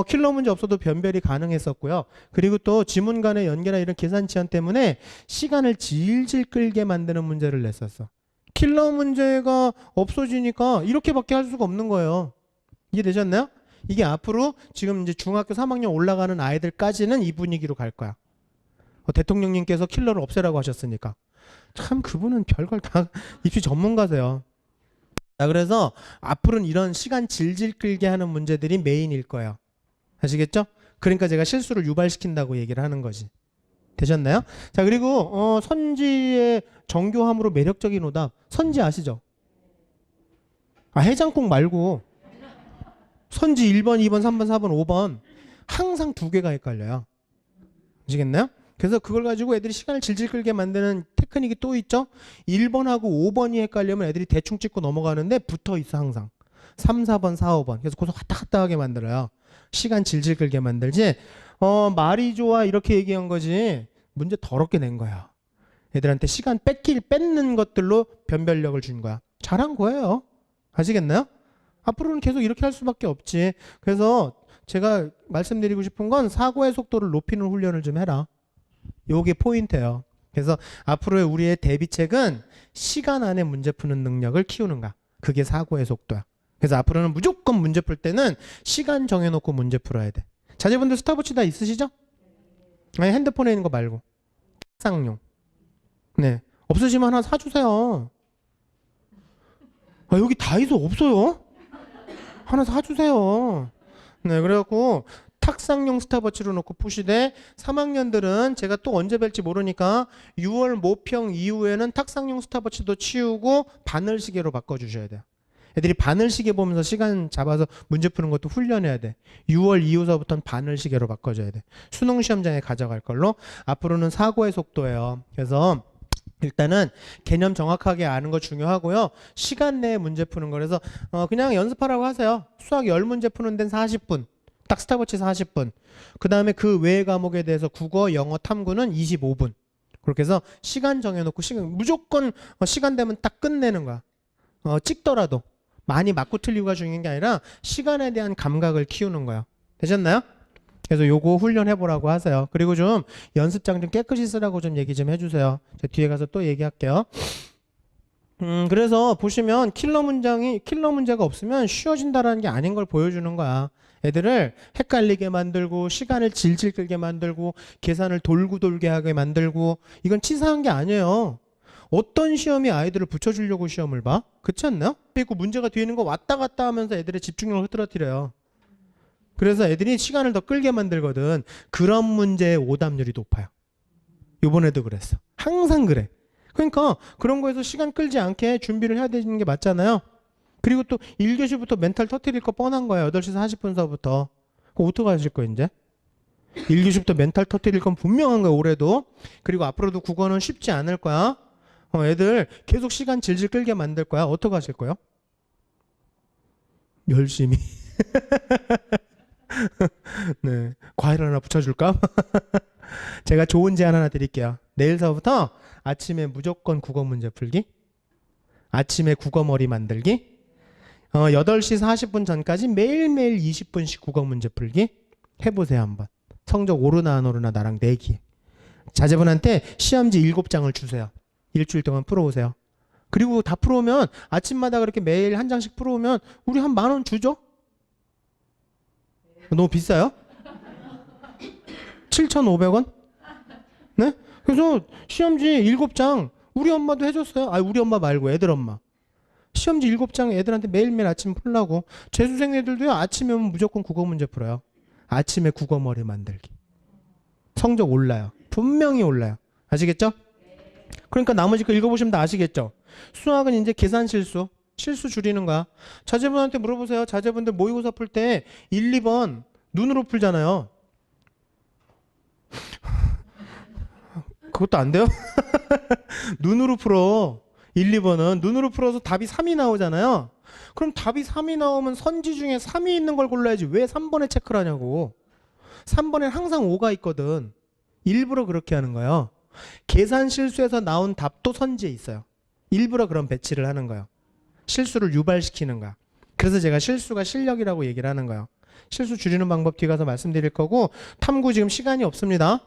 킬러 문제 없어도 변별이 가능했었고요. 그리고 또 지문 간의 연계나 이런 계산 지연 때문에 시간을 질질 끌게 만드는 문제를 냈었어. 킬러 문제가 없어지니까 이렇게밖에 할 수가 없는 거예요. 이해되셨나요? 이게 앞으로 지금 이제 중학교 3학년 올라가는 아이들까지는 이 분위기로 갈 거야. 대통령님께서 킬러를 없애라고 하셨으니까. 참 그분은 별걸 다 입시 전문가세요. 자, 그래서 앞으로는 이런 시간 질질 끌게 하는 문제들이 메인일 거예요. 아시겠죠? 그러니까 제가 실수를 유발시킨다고 얘기를 하는 거지. 되셨나요? 자, 그리고 선지의 정교함으로 매력적인 오답. 선지 아시죠? 아, 해장국 말고 선지 1번, 2번, 3번, 4번, 5번 항상 두 개가 헷갈려요. 아시겠나요? 그래서 그걸 가지고 애들이 시간을 질질 끌게 만드는 테크닉이 또 있죠. 1번하고 5번이 헷갈리면 애들이 대충 찍고 넘어가는데 붙어 있어 항상. 3, 4번, 4, 5번. 그래서 거기서 왔다 갔다 하게 만들어요. 시간 질질 끌게 만들지. 말이 좋아 이렇게 얘기한 거지. 문제 더럽게 낸 거야. 애들한테 시간 뺏는 것들로 변별력을 준 거야. 잘한 거예요. 아시겠나요? 앞으로는 계속 이렇게 할 수밖에 없지. 그래서 제가 말씀드리고 싶은 건 사고의 속도를 높이는 훈련을 좀 해라. 요게 포인트예요. 그래서 앞으로의 우리의 대비책은 시간 안에 문제 푸는 능력을 키우는가. 그게 사고의 속도야. 그래서 앞으로는 무조건 문제 풀 때는 시간 정해놓고 문제 풀어야 돼. 자제분들 스탑워치 다 있으시죠? 아니, 핸드폰에 있는 거 말고. 쌍용. 네. 없으시면 하나 사주세요. 아, 여기 다이소 없어요? 하나 사주세요. 네, 그래갖고 탁상용 스탑워치로 놓고 푸시되 3학년들은 제가 또 언제 뵐지 모르니까 6월 모평 이후에는 탁상용 스탑워치도 치우고 바늘시계로 바꿔주셔야 돼요. 애들이 바늘시계 보면서 시간 잡아서 문제 푸는 것도 훈련해야 돼. 6월 이후서부터는 바늘시계로 바꿔줘야 돼. 수능 시험장에 가져갈 걸로. 앞으로는 사고의 속도예요. 그래서 일단은 개념 정확하게 아는 거 중요하고요. 시간 내에 문제 푸는 거. 그래서 그냥 연습하라고 하세요. 수학 10문제 푸는 데는 40분. 딱 스탑워치 40분. 그 다음에 그 외의 과목에 대해서 국어, 영어, 탐구는 25분. 그렇게 해서 시간 정해놓고 무조건 시간 되면 딱 끝내는 거야. 찍더라도. 많이 맞고 틀리고가 중요한 게 아니라 시간에 대한 감각을 키우는 거야. 되셨나요? 그래서 요거 훈련해보라고 하세요. 그리고 좀 연습장 좀 깨끗이 쓰라고 좀 얘기 좀 해주세요. 제가 뒤에 가서 또 얘기할게요. 그래서 보시면 킬러 문제가 없으면 쉬워진다라는 게 아닌 걸 보여주는 거야. 애들을 헷갈리게 만들고 시간을 질질 끌게 만들고 계산을 돌고 돌게 하게 만들고 이건 치사한 게 아니에요. 어떤 시험이 아이들을 붙여주려고 시험을 봐? 그렇지 않나요? 그리고 문제가 뒤에 있는 거 왔다 갔다 하면서 애들의 집중력을 흐트러뜨려요. 그래서 애들이 시간을 더 끌게 만들거든. 그런 문제의 오답률이 높아요. 이번에도 그랬어. 항상 그래. 그러니까 그런 거에서 시간 끌지 않게 준비를 해야 되는 게 맞잖아요. 그리고 또 1교시부터 멘탈 터뜨릴 거 뻔한 거야. 8시 40분서부터. 그거 어떻게 하실 거예요 이제? 1교시부터 멘탈 터뜨릴 건 분명한 거야 올해도. 그리고 앞으로도 국어는 쉽지 않을 거야. 애들 계속 시간 질질 끌게 만들 거야. 어떻게 하실 거예요? 열심히. 네, 과일 하나 붙여줄까? 제가 좋은 제안 하나 드릴게요. 내일서부터 아침에 무조건 국어 문제 풀기, 아침에 국어 머리 만들기, 8시 40분 전까지 매일매일 20분씩 국어 문제 풀기 해보세요 한번. 성적 오르나 안 오르나 나랑 내기. 자제분한테 시험지 7장을 주세요. 일주일 동안 풀어오세요. 그리고 다 풀어오면 아침마다 그렇게 매일 한 장씩 풀어오면 우리 한 10,000원 주죠? 너무 비싸요? 7,500원? 네? 그래서 시험지 7장 우리 엄마도 해줬어요. 아, 우리 엄마 말고 애들 엄마. 시험지 7장 애들한테 매일매일 아침 풀라고. 재수생 애들도요 아침에 오면 무조건 국어 문제 풀어요. 아침에 국어 머리 만들기. 성적 올라요. 분명히 올라요. 아시겠죠? 그러니까 나머지 거 읽어보시면 다 아시겠죠? 수학은 이제 계산 실수 줄이는 거야. 자제분한테 물어보세요. 자제분들 모의고사 풀 때 1, 2번 눈으로 풀잖아요. 그것도 안 돼요? 눈으로 풀어. 1, 2번은 눈으로 풀어서 답이 3이 나오잖아요. 그럼 답이 3이 나오면 선지 중에 3이 있는 걸 골라야지 왜 3번에 체크를 하냐고. 3번에 항상 5가 있거든. 일부러 그렇게 하는 거예요. 계산 실수에서 나온 답도 선지에 있어요. 일부러 그런 배치를 하는 거예요. 실수를 유발시키는 거야. 그래서 제가 실수가 실력이라고 얘기를 하는 거예요. 실수 줄이는 방법 뒤에 가서 말씀드릴 거고, 탐구 지금 시간이 없습니다.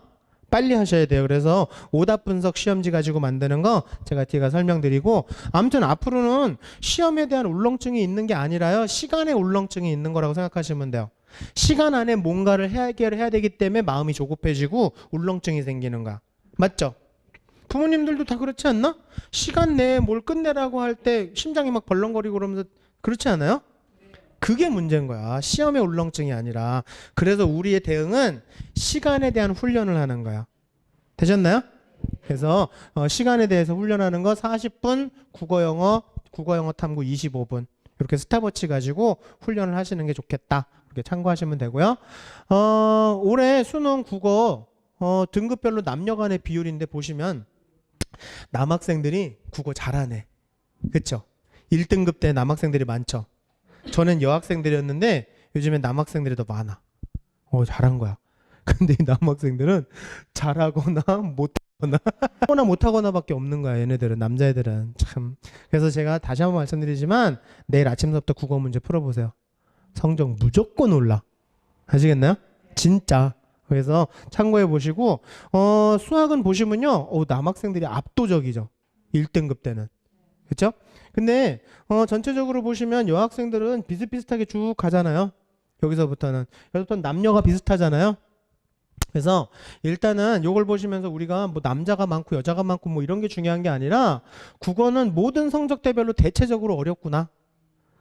빨리 하셔야 돼요. 그래서 오답 분석 시험지 가지고 만드는 거 제가 뒤에 가서 설명드리고, 아무튼 앞으로는 시험에 대한 울렁증이 있는 게 아니라요, 시간에 울렁증이 있는 거라고 생각하시면 돼요. 시간 안에 뭔가를 해결해야 되기 때문에 마음이 조급해지고 울렁증이 생기는 거야. 맞죠? 부모님들도 다 그렇지 않나? 시간 내에 뭘 끝내라고 할 때 심장이 막 벌렁거리고 그러면서 그렇지 않아요? 그게 문제인 거야. 시험의 울렁증이 아니라. 그래서 우리의 대응은 시간에 대한 훈련을 하는 거야. 되셨나요? 그래서 시간에 대해서 훈련하는 거 40분, 국어 영어 탐구 25분. 이렇게 스탑워치 가지고 훈련을 하시는 게 좋겠다. 이렇게 참고하시면 되고요. 올해 수능 국어 등급별로 남녀 간의 비율인데 보시면 남학생들이 국어 잘하네. 그쵸? 1등급 때 남학생들이 많죠. 저는 여학생들이었는데 요즘엔 남학생들이 더 많아. 잘한 거야. 근데 이 남학생들은 잘하거나 못하거나 밖에 없는 거야. 얘네들은, 남자애들은. 참. 그래서 제가 다시 한번 말씀드리지만 내일 아침부터 국어 문제 풀어보세요. 성적 무조건 올라. 아시겠나요? 진짜. 그래서 참고해 보시고 수학은 보시면요. 남학생들이 압도적이죠. 1등급 때는. 그렇죠? 근데 전체적으로 보시면 여학생들은 비슷비슷하게 쭉 가잖아요. 여기서부터는 남녀가 비슷하잖아요. 그래서 일단은 요걸 보시면서 우리가 뭐 남자가 많고 여자가 많고 뭐 이런 게 중요한 게 아니라 국어는 모든 성적대별로 대체적으로 어렵구나.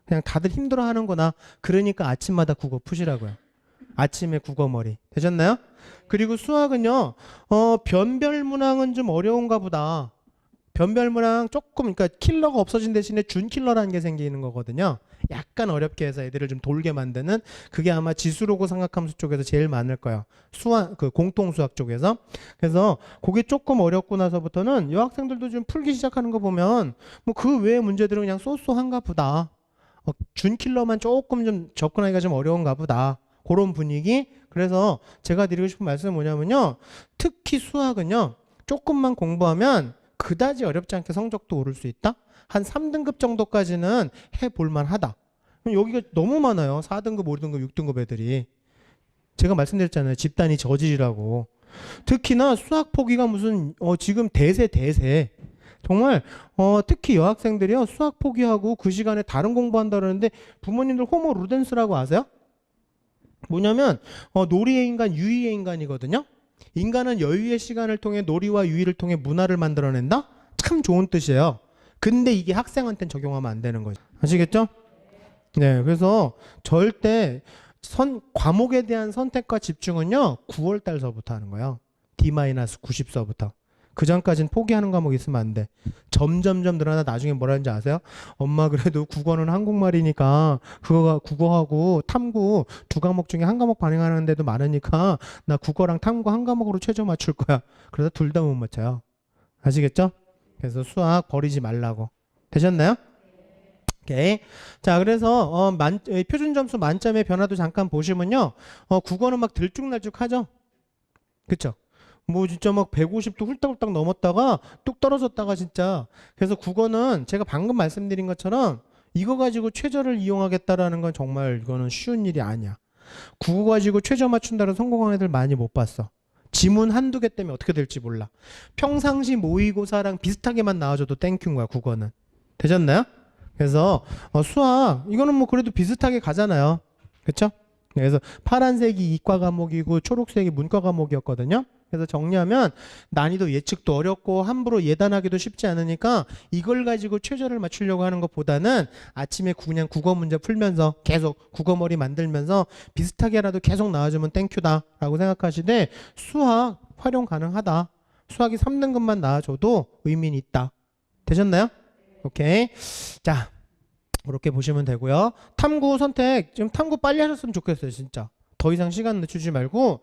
그냥 다들 힘들어 하는구나. 그러니까 아침마다 국어 푸시라고요. 아침에 국어 머리. 되셨나요? 그리고 수학은요. 변별 문항은 좀 어려운가 보다. 변별 문항 조금 그러니까 킬러가 없어진 대신에 준 킬러라는 게 생기는 거거든요. 약간 어렵게 해서 애들을 좀 돌게 만드는 그게 아마 지수로고 삼각함수 쪽에서 제일 많을 거예요. 수학 그 공통 수학 쪽에서. 그래서 그게 조금 어렵고 나서부터는 여학생들도 좀 풀기 시작하는 거 보면 뭐 그 외의 문제들은 그냥 쏘쏘한가 보다. 준 킬러만 조금 좀 접근하기가 좀 어려운가 보다. 그런 분위기. 그래서 제가 드리고 싶은 말씀은 뭐냐면요. 특히 수학은요. 조금만 공부하면 그다지 어렵지 않게 성적도 오를 수 있다. 한 3등급 정도까지는 해볼만 하다. 여기가 너무 많아요. 4등급, 5등급, 6등급 애들이. 제가 말씀드렸잖아요. 집단이 저질이라고. 특히나 수학 포기가 무슨 지금 대세. 정말 특히 여학생들이요. 수학 포기하고 그 시간에 다른 공부한다 그러는데 부모님들 호모 루덴스라고 아세요? 뭐냐면 놀이의 인간, 유의의 인간이거든요. 인간은 여유의 시간을 통해 놀이와 유의를 통해 문화를 만들어낸다? 참 좋은 뜻이에요. 근데 이게 학생한테는 적용하면 안 되는 거죠. 아시겠죠? 네, 그래서 절대 과목에 대한 선택과 집중은요 9월 달서부터 하는 거예요. D-90서부터. 그 전까지는 포기하는 과목 있으면 안 돼. 점점점 늘어나 나중에 뭐라는지 아세요? 엄마 그래도 국어는 한국말이니까 국어하고 탐구 두 과목 중에 한 과목 반영하는 데도 많으니까 나 국어랑 탐구 한 과목으로 최저 맞출 거야. 그래서 둘 다 못 맞춰요. 아시겠죠? 그래서 수학 버리지 말라고. 되셨나요? 오케이. 자, 그래서 표준 점수 만점의 변화도 잠깐 보시면요. 국어는 막 들쭉날쭉하죠. 그쵸? 뭐 진짜 막 150도 훌떡훌떡 넘었다가 뚝 떨어졌다가 진짜. 그래서 국어는 제가 방금 말씀드린 것처럼 이거 가지고 최저를 이용하겠다라는 건 정말 이거는 쉬운 일이 아니야. 국어 가지고 최저 맞춘다고 성공한 애들 많이 못 봤어. 지문 한두 개 때문에 어떻게 될지 몰라. 평상시 모의고사랑 비슷하게만 나와줘도 땡큐인 거야, 국어는. 되셨나요? 그래서 수학 이거는 뭐 그래도 비슷하게 가잖아요. 그렇죠? 그래서 파란색이 이과 과목이고 초록색이 문과 과목이었거든요. 그래서 정리하면 난이도 예측도 어렵고 함부로 예단하기도 쉽지 않으니까 이걸 가지고 최저를 맞추려고 하는 것보다는 아침에 그냥 국어 문제 풀면서 계속 국어머리 만들면서 비슷하게라도 계속 나와주면 땡큐다라고 생각하시되 수학 활용 가능하다. 수학이 3등급만 나와줘도 의미는 있다. 되셨나요? 오케이. 자, 그렇게 보시면 되고요. 탐구 선택, 지금 탐구 빨리 하셨으면 좋겠어요, 진짜. 더 이상 시간 늦추지 말고,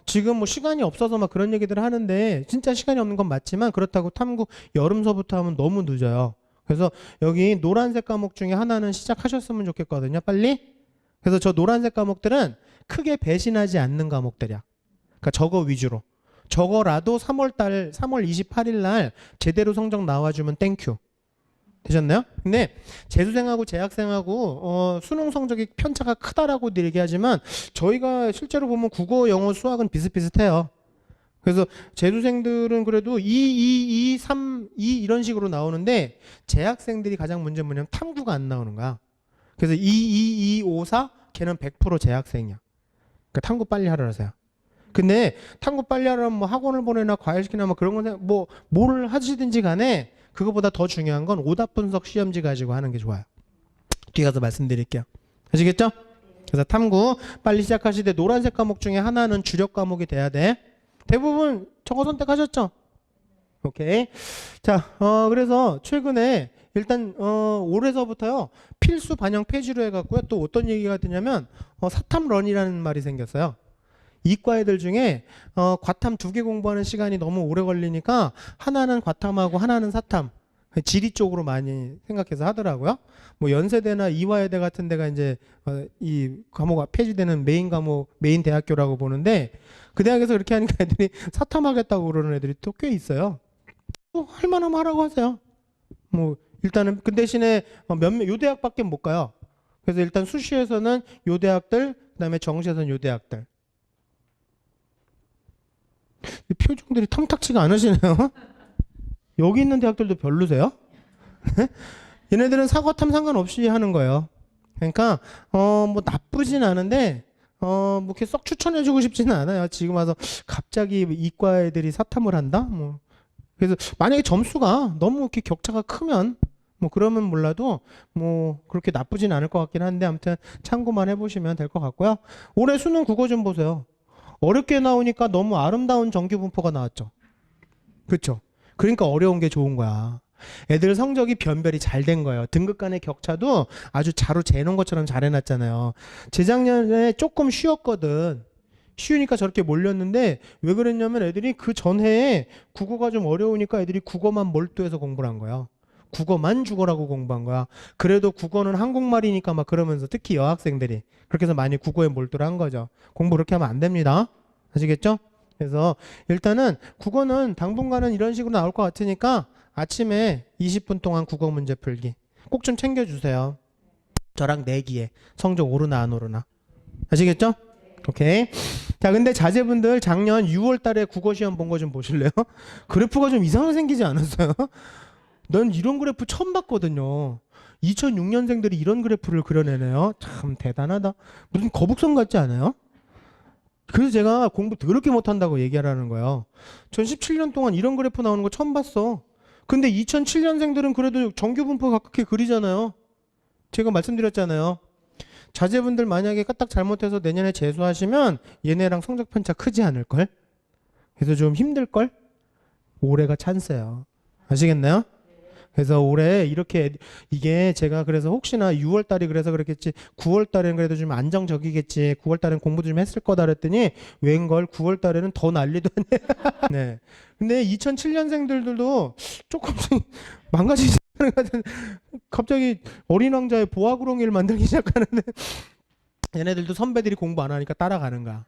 지금 뭐 시간이 없어서 막 그런 얘기들을 하는데, 진짜 시간이 없는 건 맞지만, 그렇다고 탐구 여름서부터 하면 너무 늦어요. 그래서 여기 노란색 과목 중에 하나는 시작하셨으면 좋겠거든요, 빨리. 그래서 저 노란색 과목들은 크게 배신하지 않는 과목들이야. 그러니까 저거 위주로. 저거라도 3월 28일 날 제대로 성적 나와주면 땡큐. 되셨나요? 근데 재수생하고 재학생하고 수능 성적이 편차가 크다라고 얘기하지만 저희가 실제로 보면 국어, 영어, 수학은 비슷비슷해요. 그래서 재수생들은 그래도 2, 3, 2 이런 식으로 나오는데 재학생들이 가장 문제는 뭐냐면 탐구가 안 나오는 거야. 그래서 2, 5, 4 걔는 100% 재학생이야. 그러니까 탐구 빨리 하라 하세요. 근데 탐구 빨리 하려면 뭐 학원을 보내나 과외시키나 뭐 그런 건 뭐를 하시든지 간에 그거보다 더 중요한 건 오답 분석 시험지 가지고 하는 게 좋아요. 뒤에 가서 말씀드릴게요. 아시겠죠? 그래서 탐구 빨리 시작하시되 노란색 과목 중에 하나는 주력 과목이 돼야 돼. 대부분 저거 선택하셨죠? 오케이. 자, 그래서 최근에 일단 올해서부터요 필수 반영 폐지로 해갖고요 또 어떤 얘기가 되냐면 사탐런이라는 말이 생겼어요. 이과 애들 중에 과탐 2개 공부하는 시간이 너무 오래 걸리니까 하나는 과탐하고 하나는 사탐 지리 쪽으로 많이 생각해서 하더라고요. 뭐 연세대나 이화여대 같은 데가 이제 이 과목 폐지되는 메인 과목 메인 대학교라고 보는데 그 대학에서 이렇게 하니까 애들이 사탐하겠다고 그러는 애들이 또 꽤 있어요. 할 만하면 하라고 하세요. 뭐 일단은 그 대신에 요 대학밖에 못 가요. 그래서 일단 수시에서는 요 대학들 그다음에 정시에서는 요 대학들 표정들이 탐탁치가 않으시네요. 여기 있는 대학들도 별로세요? 얘네들은 사과탐 상관없이 하는 거예요. 그러니까 뭐 나쁘진 않은데 뭐 이렇게 썩 추천해주고 싶지는 않아요. 지금 와서 갑자기 이과 애들이 사탐을 한다? 뭐 그래서 만약에 점수가 너무 이렇게 격차가 크면 뭐 그러면 몰라도 뭐 그렇게 나쁘진 않을 것 같긴 한데 아무튼 참고만 해보시면 될 것 같고요. 올해 수능 국어 좀 보세요. 어렵게 나오니까 너무 아름다운 정규 분포가 나왔죠. 그렇죠? 그러니까 어려운 게 좋은 거야. 애들 성적이 변별이 잘 된 거예요. 등급 간의 격차도 아주 자로 재놓은 것처럼 잘 해놨잖아요. 재작년에 조금 쉬웠거든. 쉬우니까 저렇게 몰렸는데 왜 그랬냐면 애들이 그 전해에 국어가 좀 어려우니까 애들이 국어만 몰두해서 공부를 한 거야. 국어만 죽어라고 공부한 거야. 그래도 국어는 한국말이니까 막 그러면서 특히 여학생들이 그렇게 해서 많이 국어에 몰두를 한 거죠. 공부 그렇게 하면 안 됩니다. 아시겠죠? 그래서 일단은 국어는 당분간은 이런 식으로 나올 것 같으니까 아침에 20분 동안 국어 문제 풀기 꼭 좀 챙겨주세요. 저랑 내기에 성적 오르나 안 오르나. 아시겠죠? 오케이. 자, 근데 자제분들 작년 6월 달에 국어 시험 본 거 좀 보실래요? 그래프가 좀 이상하게 생기지 않았어요? 난 이런 그래프 처음 봤거든요. 2006년생들이 이런 그래프를 그려내네요. 참 대단하다. 무슨 거북선 같지 않아요? 그래서 제가 공부 더럽게 못한다고 얘기하라는 거예요. 전 17년 동안 이런 그래프 나오는 거 처음 봤어. 근데 2007년생들은 그래도 정규 분포 가깝게 그리잖아요. 제가 말씀드렸잖아요. 자제분들 만약에 까딱 잘못해서 내년에 재수하시면 얘네랑 성적 편차 크지 않을걸? 그래서 좀 힘들걸? 올해가 찬스예요. 아시겠나요? 그래서 올해 이렇게 이게 제가 그래서 혹시나 6월 달이 그래서 그랬겠지 9월 달에는 그래도 좀 안정적이겠지 9월 달엔 공부도 좀 했을 거다 그랬더니 웬걸 9월 달에는 더 난리도 아니야. 네. 근데 2007년생들도 조금씩 망가지지 않은 것 같은 갑자기 어린 왕자의 보아구렁이를 만들기 시작하는데 얘네들도 선배들이 공부 안 하니까 따라가는 거야.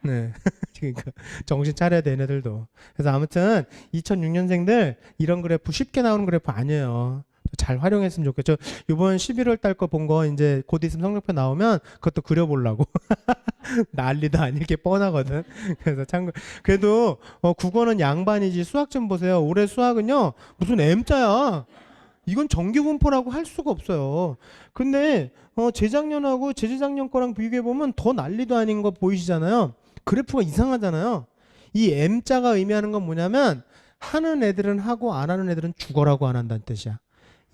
네. 그러니까 정신 차려야 돼, 얘네들도. 그래서 아무튼 2006년생들 이런 그래프 쉽게 나오는 그래프 아니에요. 잘 활용했으면 좋겠죠. 이번 11월 달 거 본 거 이제 곧 있으면 성적표 나오면 그것도 그려보려고. 난리도 아닐 게 뻔하거든. 그래서 참고 그래도 국어는 양반이지 수학 좀 보세요. 올해 수학은요 무슨 M자야. 이건 정규 분포라고 할 수가 없어요. 근데 재작년하고 재재작년 거랑 비교해 보면 더 난리도 아닌 거 보이시잖아요. 그래프가 이상하잖아요. 이 M자가 의미하는 건 뭐냐면 하는 애들은 하고 안 하는 애들은 죽어라고 안 한다는 뜻이야.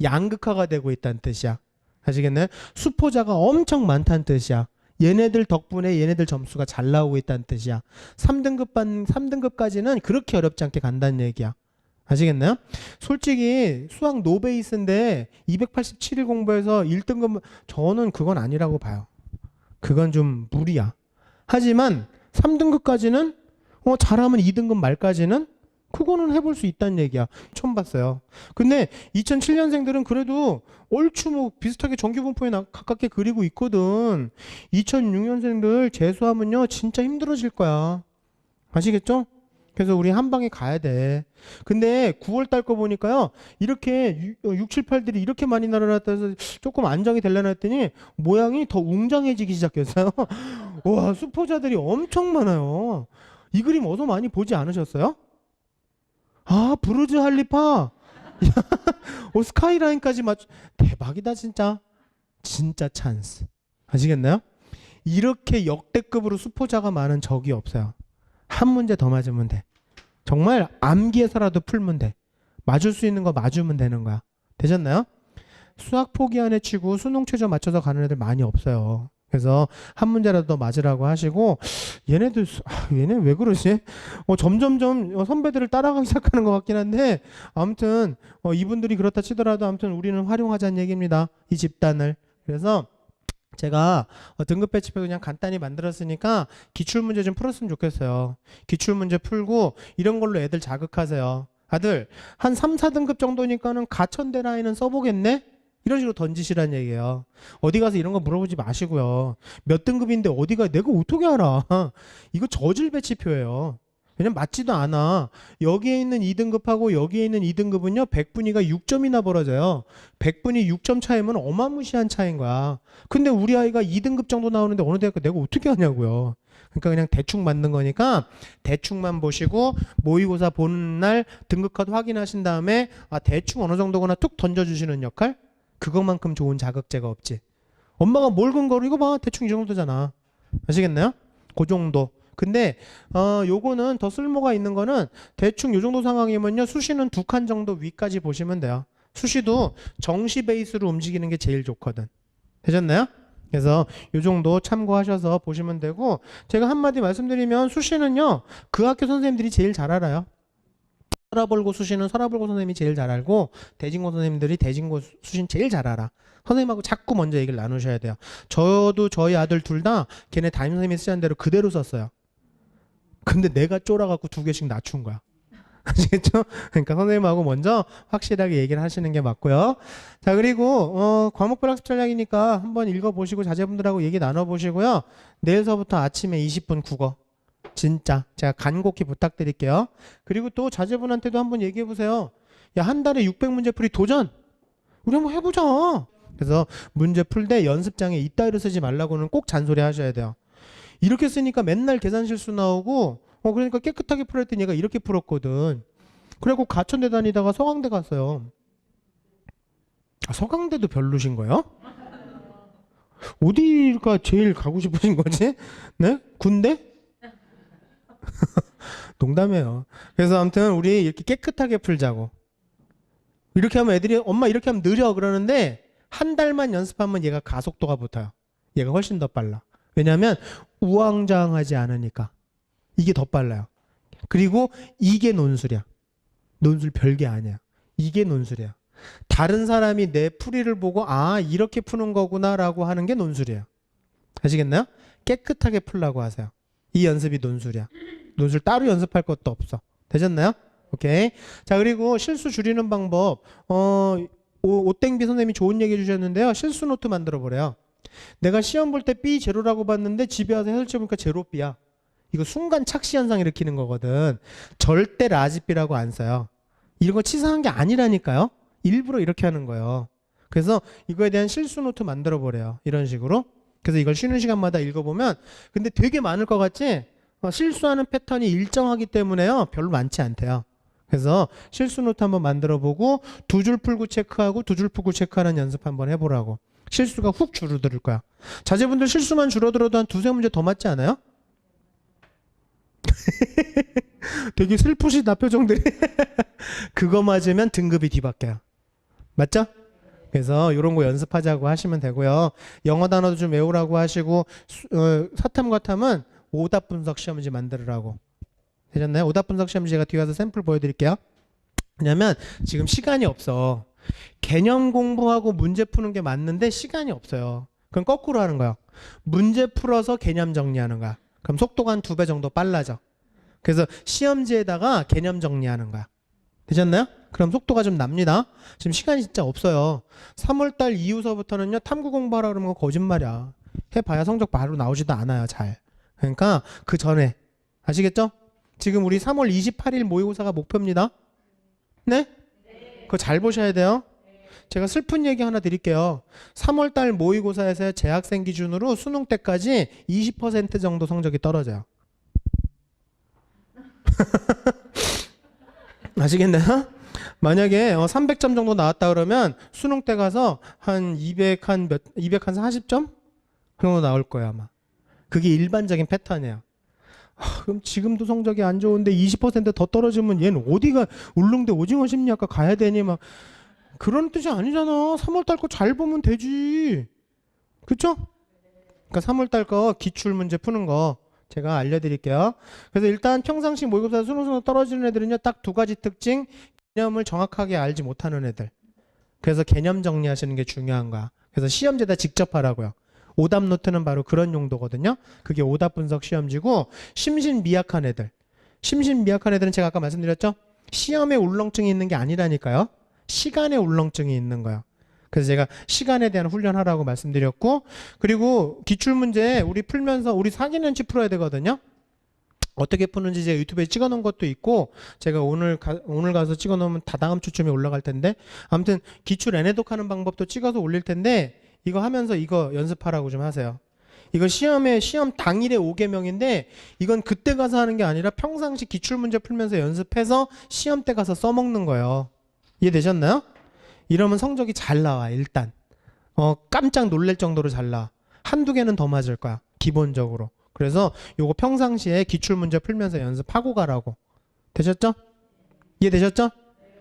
양극화가 되고 있다는 뜻이야. 아시겠나요? 수포자가 엄청 많다는 뜻이야. 얘네들 덕분에 얘네들 점수가 잘 나오고 있다는 뜻이야. 3등급까지는 그렇게 어렵지 않게 간다는 얘기야. 아시겠나요? 솔직히 수학 노베이스인데 287일 공부해서 1등급 저는 그건 아니라고 봐요. 그건 좀 무리야. 하지만 3등급까지는 잘하면 2등급 말까지는 그거는 해볼 수 있다는 얘기야. 처음 봤어요. 근데 2007년생들은 그래도 얼추 뭐 비슷하게 정규분포에 가깝게 그리고 있거든. 2006년생들 재수하면요 진짜 힘들어질 거야. 아시겠죠? 그래서 우리 한 방에 가야 돼. 근데 9월 달 거 보니까요. 이렇게 6, 7, 8들이 이렇게 많이 날아났다 해서 조금 안정이 되려나 했더니 모양이 더 웅장해지기 시작했어요. 와, 수포자들이 엄청 많아요. 이 그림 어서 많이 보지 않으셨어요? 아, 부르즈 할리파. 스카이라인까지 대박이다 진짜. 진짜 찬스. 아시겠나요? 이렇게 역대급으로 수포자가 많은 적이 없어요. 한 문제 더 맞으면 돼. 정말 암기해서라도 풀면 돼. 맞을 수 있는 거 맞으면 되는 거야. 되셨나요? 수학 포기 안 해치고 수능 최저 맞춰서 가는 애들 많이 없어요. 그래서 한 문제라도 더 맞으라고 하시고 얘네들 얘네 왜 그러지? 점점점 선배들을 따라가기 시작하는 것 같긴 한데 아무튼 이분들이 그렇다 치더라도 아무튼 우리는 활용하자는 얘기입니다. 이 집단을. 그래서 제가 등급 배치표 그냥 간단히 만들었으니까 기출문제 좀 풀었으면 좋겠어요. 기출문제 풀고 이런 걸로 애들 자극하세요. 아들 한 3, 4등급 정도니까는 가천대 라인은 써보겠네? 이런 식으로 던지시라는 얘기예요. 어디 가서 이런 거 물어보지 마시고요. 몇 등급인데 어디가 내가 어떻게 알아? 이거 저질 배치표예요. 왜냐면 맞지도 않아. 여기에 있는 2등급하고 여기에 있는 2등급은요 100분위가 6점이나 벌어져요. 100분위 6점 차이면 어마무시한 차이인 거야. 근데 우리 아이가 2등급 정도 나오는데 어느 대학교 내가 어떻게 하냐고요. 그러니까 그냥 대충 만든 거니까 대충만 보시고 모의고사 보는 날 등급카드 확인하신 다음에 아 대충 어느 정도거나 툭 던져주시는 역할? 그것만큼 좋은 자극제가 없지. 엄마가 뭘 근거로 이거 봐 대충 이 정도잖아. 아시겠나요? 그 정도. 근데 요거는 더 쓸모가 있는 거는 대충 요 정도 상황이면요 수시는 2칸 정도 위까지 보시면 돼요. 수시도 정시 베이스로 움직이는 게 제일 좋거든. 되셨나요? 그래서 요 정도 참고하셔서 보시면 되고, 제가 한마디 말씀드리면 수시는요 그 학교 선생님들이 제일 잘 알아요. 서라벌고 수시는 서라벌고 선생님이 제일 잘 알고, 대진고 선생님들이 대진고 수시는 제일 잘 알아. 선생님하고 자꾸 먼저 얘기를 나누셔야 돼요. 저도 저희 아들 둘 다 걔네 담임 선생님이 쓰자는 대로 그대로 썼어요. 근데 내가 쫄아갖고 2개씩 낮춘 거야. 아시겠죠? 그러니까 선생님하고 먼저 확실하게 얘기를 하시는 게 맞고요. 자, 그리고 과목별 학습 전략이니까 한번 읽어보시고 자제분들하고 얘기 나눠보시고요. 내일서부터 아침에 20분 국어 진짜 제가 간곡히 부탁드릴게요. 그리고 또 자제분한테도 한번 얘기해보세요. 야, 한 달에 600문제 풀이 도전! 우리 한번 해보자. 그래서 문제 풀 때 연습장에 이따위로 쓰지 말라고는 꼭 잔소리 하셔야 돼요. 이렇게 쓰니까 맨날 계산 실수 나오고 그러니까 깨끗하게 풀었더니 얘가 이렇게 풀었거든. 그래갖고 가천대 다니다가 서강대 갔어요. 아, 서강대도 별로신 거예요? 어디가 제일 가고 싶으신 거지? 네? 군대? 농담이에요. 그래서 아무튼 우리 이렇게 깨끗하게 풀자고. 이렇게 하면 애들이 엄마 이렇게 하면 느려 그러는데 한 달만 연습하면 얘가 가속도가 붙어요. 얘가 훨씬 더 빨라. 왜냐하면 우왕좌왕하지 않으니까. 이게 더 빨라요. 그리고 이게 논술이야. 논술 별게 아니야. 이게 논술이야. 다른 사람이 내 풀이를 보고 아 이렇게 푸는 거구나 라고 하는 게 논술이에요. 아시겠나요? 깨끗하게 풀라고 하세요. 이 연습이 논술이야. 논술 따로 연습할 것도 없어. 되셨나요? 오케이. 자, 그리고 실수 줄이는 방법. 오땡비 선생님이 좋은 얘기 해주셨는데요. 실수 노트 만들어 보래요. 내가 시험 볼 때 B 제로라고 봤는데 집에 와서 해설체 보니까 제로 B야. 이거 순간 착시 현상 일으키는 거거든. 절대 라지 B라고 안 써요. 이런 거 치사한 게 아니라니까요. 일부러 이렇게 하는 거예요. 그래서 이거에 대한 실수 노트 만들어 보래요. 이런 식으로. 그래서 이걸 쉬는 시간마다 읽어보면 근데 되게 많을 것 같지? 실수하는 패턴이 일정하기 때문에요. 별로 많지 않대요. 그래서 실수 노트 한번 만들어 보고 2줄 풀고 체크하고 2줄 풀고 체크하는 연습 한번 해보라고. 실수가 훅 줄어들 거야. 자제분들 실수만 줄어들어도 한 2-3문제 더 맞지 않아요? 되게 슬프시다 표정들이. 그거 맞으면 등급이 뒤바뀌어요. 맞죠? 그래서 이런 거 연습하자고 하시면 되고요. 영어 단어도 좀 외우라고 하시고 사탐과탐은 오답 분석 시험지 만들으라고. 되셨나요? 오답 분석 시험지 제가 뒤에 가서 샘플 보여드릴게요. 왜냐면 지금 시간이 없어. 개념 공부하고 문제 푸는 게 맞는데 시간이 없어요. 그럼 거꾸로 하는 거야. 문제 풀어서 개념 정리하는 거야. 그럼 속도가 한 2배 정도 빨라져. 그래서 시험지에다가 개념 정리하는 거야. 되셨나요? 그럼 속도가 좀 납니다. 지금 시간이 진짜 없어요. 3월달 이후서부터는요 탐구 공부하라 그러면 그거 거짓말이야. 해봐야 성적 바로 나오지도 않아요. 잘. 그러니까 그 전에. 아시겠죠? 지금 우리 3월 28일 모의고사가 목표입니다. 네? 그거 잘 보셔야 돼요. 제가 슬픈 얘기 하나 드릴게요. 3월달 모의고사에서 재학생 기준으로 수능 때까지 20% 정도 성적이 떨어져요. 아시겠나요? 만약에 300점 정도 나왔다 그러면 수능 때 가서 한 240점 정도 나올 거예요 아마. 그게 일반적인 패턴이에요. 그럼 지금도 성적이 안 좋은데 20%더 떨어지면 얘는 어디가 울릉대 오징어 심리학과 가야 되니 막 그런 뜻이 아니잖아. 3월달 거 잘 보면 되지. 그쵸? 그러니까 3월달 거 기출문제 푸는 거 제가 알려드릴게요. 그래서 일단 평상시 모의고사 수능 성적 떨어지는 애들은요 딱 2가지 특징. 개념을 정확하게 알지 못하는 애들. 그래서 개념 정리하시는 게 중요한 거야. 그래서 시험지에다 직접 하라고요. 오답 노트는 바로 그런 용도거든요. 그게 오답 분석 시험지고 심신미약한 애들. 심신미약한 애들은 제가 아까 말씀드렸죠? 시험에 울렁증이 있는 게 아니라니까요. 시간에 울렁증이 있는 거예요. 그래서 제가 시간에 대한 훈련하라고 말씀드렸고 그리고 기출문제 우리 풀면서 우리 4기년치 풀어야 되거든요. 어떻게 푸는지 제가 유튜브에 찍어놓은 것도 있고 제가 오늘 가서 찍어놓으면 다 다음 주쯤에 올라갈 텐데 아무튼 기출 애내독하는 방법도 찍어서 올릴 텐데 이거 하면서 이거 연습하라고 좀 하세요. 이건 시험 당일의 5개명인데 이건 그때 가서 하는 게 아니라 평상시 기출문제 풀면서 연습해서 시험 때 가서 써먹는 거예요. 이해되셨나요? 이러면 성적이 잘 나와 일단. 깜짝 놀랄 정도로 잘 나와. 한두 개는 더 맞을 거야 기본적으로. 그래서 요거 평상시에 기출문제 풀면서 연습하고 가라고. 되셨죠? 이해되셨죠?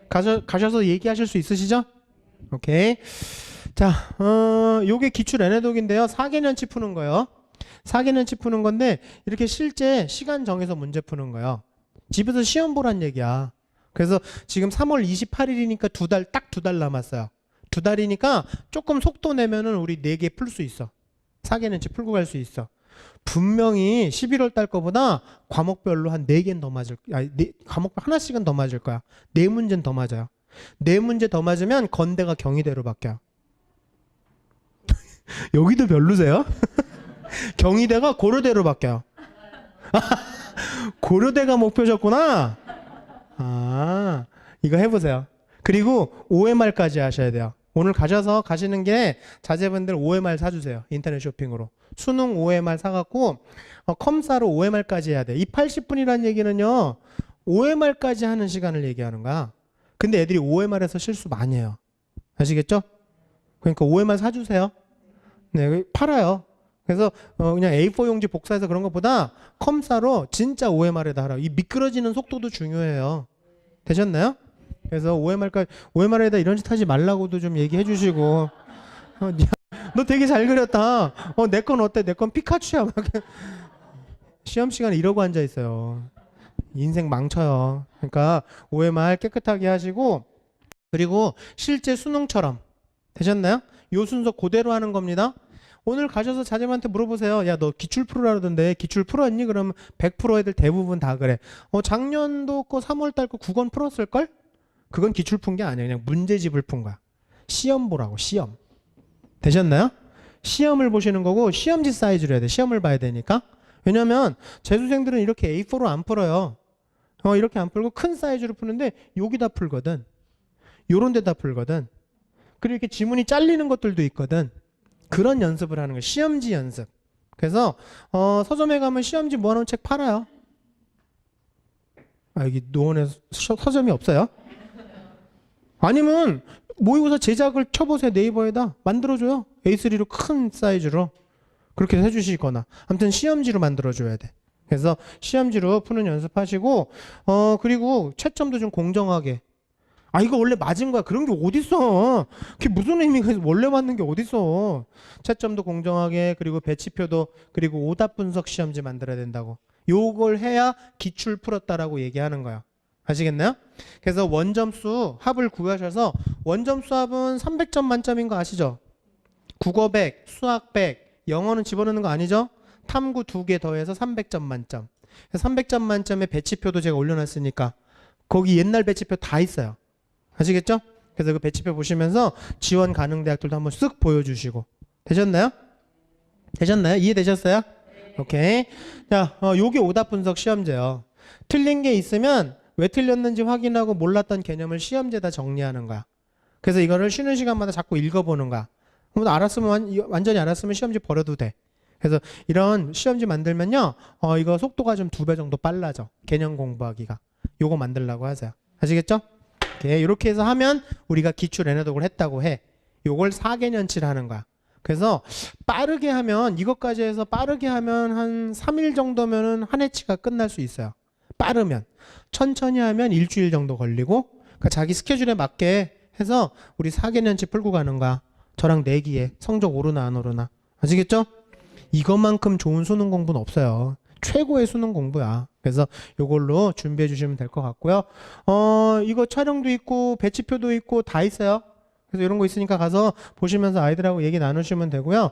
가셔서 얘기하실 수 있으시죠? 오케이. 자, 요게 기출 N회독인데요. 4개년치 푸는 거예요. 4개년치 푸는 건데 이렇게 실제 시간 정해서 문제 푸는 거예요. 집에서 시험 보란 얘기야. 그래서 지금 3월 28일이니까 딱 두 달 남았어요. 두 달이니까 조금 속도 내면은 우리 4개 풀 수 있어. 4개년치 풀고 갈 수 있어. 분명히 11월 달 거보다 과목별로 한 4개는 더 맞을, 과목 하나씩은 더 맞을 거야. 4문제는 더 맞아요. 4문제 더 맞으면 건대가 경희대로 바뀌어. 여기도 별로세요? 경희대가 고려대로 바뀌어요. 고려대가 목표셨구나. 아, 이거 해보세요. 그리고 OMR까지 하셔야 돼요. 오늘 가시는 게 자제분들 OMR 사주세요. 인터넷 쇼핑으로. 수능 OMR 사갖고 컴사로 OMR까지 해야 돼. 이 80분이라는 얘기는요. OMR까지 하는 시간을 얘기하는 거야. 근데 애들이 OMR에서 실수 많이 해요. 아시겠죠? 그러니까 OMR 사주세요. 네, 팔아요. 그래서 그냥 A4 용지 복사해서 그런 것보다 컴사로 진짜 OMR에다 하라. 이 미끄러지는 속도도 중요해요. 되셨나요? 그래서 OMR에다 이런 짓 하지 말라고도 좀 얘기해 주시고. 너 되게 잘 그렸다. 내 건 어때? 내 건 피카츄야. 막. 시험 시간에 이러고 앉아 있어요. 인생 망쳐요. 그러니까 OMR 깨끗하게 하시고, 그리고 실제 수능처럼 되셨나요? 요 순서 그대로 하는 겁니다. 오늘 가셔서 자제분한테 물어보세요. 야, 너 기출 풀으라던데 기출 풀었니? 그러면 100% 애들 대부분 다 그래. 작년도 거 3월 달 거 9권 풀었을걸? 그건 기출 푼 게 아니야. 그냥 문제집을 푼 거야. 시험 보라고, 시험. 되셨나요? 시험을 보시는 거고 시험지 사이즈로 해야 돼. 시험을 봐야 되니까. 왜냐면 재수생들은 이렇게 A4로 안 풀어요. 이렇게 안 풀고 큰 사이즈로 푸는데 여기다 풀거든. 요런 데다 풀거든. 그리고 이렇게 지문이 잘리는 것들도 있거든. 그런 연습을 하는 거예요. 시험지 연습. 그래서 서점에 가면 시험지 모아놓은 책 팔아요. 여기 노원에 서점이 없어요? 아니면 모의고사 제작을 쳐보세요. 네이버에다 만들어줘요. A3로 큰 사이즈로 그렇게 해주시거나 아무튼 시험지로 만들어줘야 돼. 그래서 시험지로 푸는 연습하시고 그리고 채점도 좀 공정하게. 이거 원래 맞은 거야. 그런 게 어딨어. 그게 무슨 의미가 원래 맞는 게 어딨어. 채점도 공정하게, 그리고 배치표도, 그리고 오답 분석 시험지 만들어야 된다고. 요걸 해야 기출 풀었다라고 얘기하는 거야. 아시겠나요? 그래서 원점수 합을 구하셔서 원점수 합은 300점 만점인 거 아시죠? 국어 100, 수학 100, 영어는 집어넣는 거 아니죠? 탐구 2개 더해서 300점 만점. 300점 만점에 배치표도 제가 올려놨으니까 거기 옛날 배치표 다 있어요. 아시겠죠? 그래서 그 배치표 보시면서 지원 가능 대학들도 한번 쓱 보여주시고. 되셨나요? 되셨나요? 이해되셨어요? 오케이. 자, 요게 오답 분석 시험제요. 틀린 게 있으면 왜 틀렸는지 확인하고 몰랐던 개념을 시험제에다 정리하는 거야. 그래서 이거를 쉬는 시간마다 자꾸 읽어보는 거야. 알았으면 완전히 알았으면 시험지 버려도 돼. 그래서 이런 시험지 만들면요, 이거 속도가 좀 2배 정도 빨라져. 개념 공부하기가. 요거 만들라고 하세요. 아시겠죠? 이렇게 해서 하면 우리가 기출 N회독을 했다고 해. 요걸 4개년치를 하는 거야. 그래서 빠르게 하면, 이것까지 해서 빠르게 하면 한 3일 정도면은 한 해치가 끝날 수 있어요. 빠르면. 천천히 하면 일주일 정도 걸리고, 그러니까 자기 스케줄에 맞게 해서 우리 4개년치 풀고 가는 거야. 저랑 내기에 성적 오르나 안 오르나. 아시겠죠? 이것만큼 좋은 수능 공부는 없어요. 최고의 수능 공부야. 그래서 이걸로 준비해 주시면 될 것 같고요. 이거 촬영도 있고 배치표도 있고 다 있어요. 그래서 이런 거 있으니까 가서 보시면서 아이들하고 얘기 나누시면 되고요.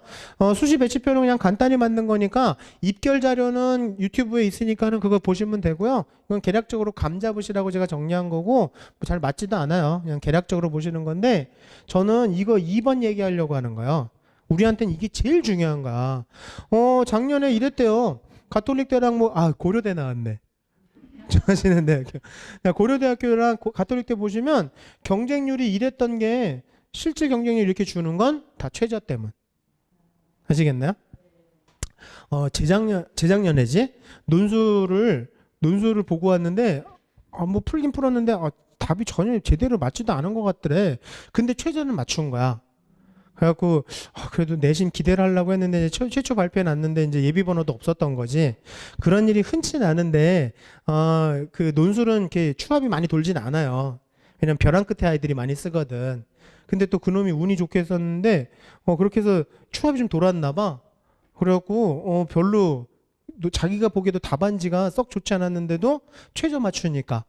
수시 배치표는 그냥 간단히 만든 거니까 입결 자료는 유튜브에 있으니까는 그거 보시면 되고요. 이건 개략적으로 감 잡으시라고 제가 정리한 거고 뭐 잘 맞지도 않아요. 그냥 개략적으로 보시는 건데 저는 이거 2번 얘기하려고 하는 거예요. 우리한테는 이게 제일 중요한 거야. 작년에 이랬대요. 가톨릭대랑 고려대 나왔네. 하시는 대학교. 고려대학교랑 가톨릭대 보시면 경쟁률이 이랬던 게 실제 경쟁률 이렇게 주는 건 다 최저 때문. 아시겠나요? 재작년에지 논술을 보고 왔는데 뭐 풀긴 풀었는데 답이 전혀 제대로 맞지도 않은 것 같더래. 근데 최저는 맞춘 거야. 그래갖고 그래도 내심 기대를 하려고 했는데 이제 최초 발표해 놨는데 이제 예비 번호도 없었던 거지. 그런 일이 흔치는 않은데 그 논술은 이렇게 추합이 많이 돌진 않아요. 왜냐면 벼랑 끝에 아이들이 많이 쓰거든. 근데 또 그놈이 운이 좋게 썼는데 그렇게 해서 추합이 좀 돌았나 봐. 그래갖고 별로 자기가 보기에도 답안지가 썩 좋지 않았는데도 최저 맞추니까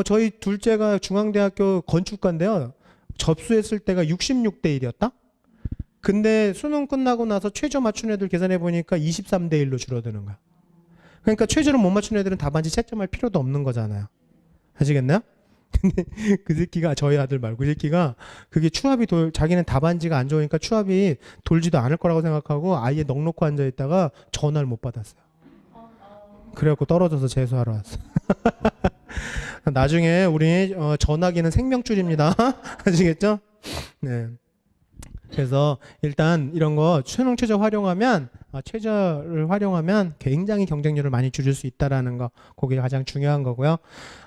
저희 둘째가 중앙대학교 건축과인데요. 접수했을 때가 66대 1이었다? 근데 수능 끝나고 나서 최저 맞춘 애들 계산해 보니까 23대 1로 줄어드는 거야. 그러니까 최저를 못 맞춘 애들은 답안지 채점할 필요도 없는 거잖아요. 아시겠나요? 근데 그 새끼가, 저희 아들 말고 그 새끼가 그게 자기는 답안지가 안 좋으니까 추합이 돌지도 않을 거라고 생각하고 아예 넋놓고 앉아있다가 전화를 못 받았어요. 그래갖고 떨어져서 재수하러 왔어. 나중에 우리 전화기는 생명줄입니다. 아시겠죠? 네. 그래서 일단 이런 거 수능 최저를 활용하면 굉장히 경쟁률을 많이 줄일 수 있다라는 거, 그게 가장 중요한 거고요.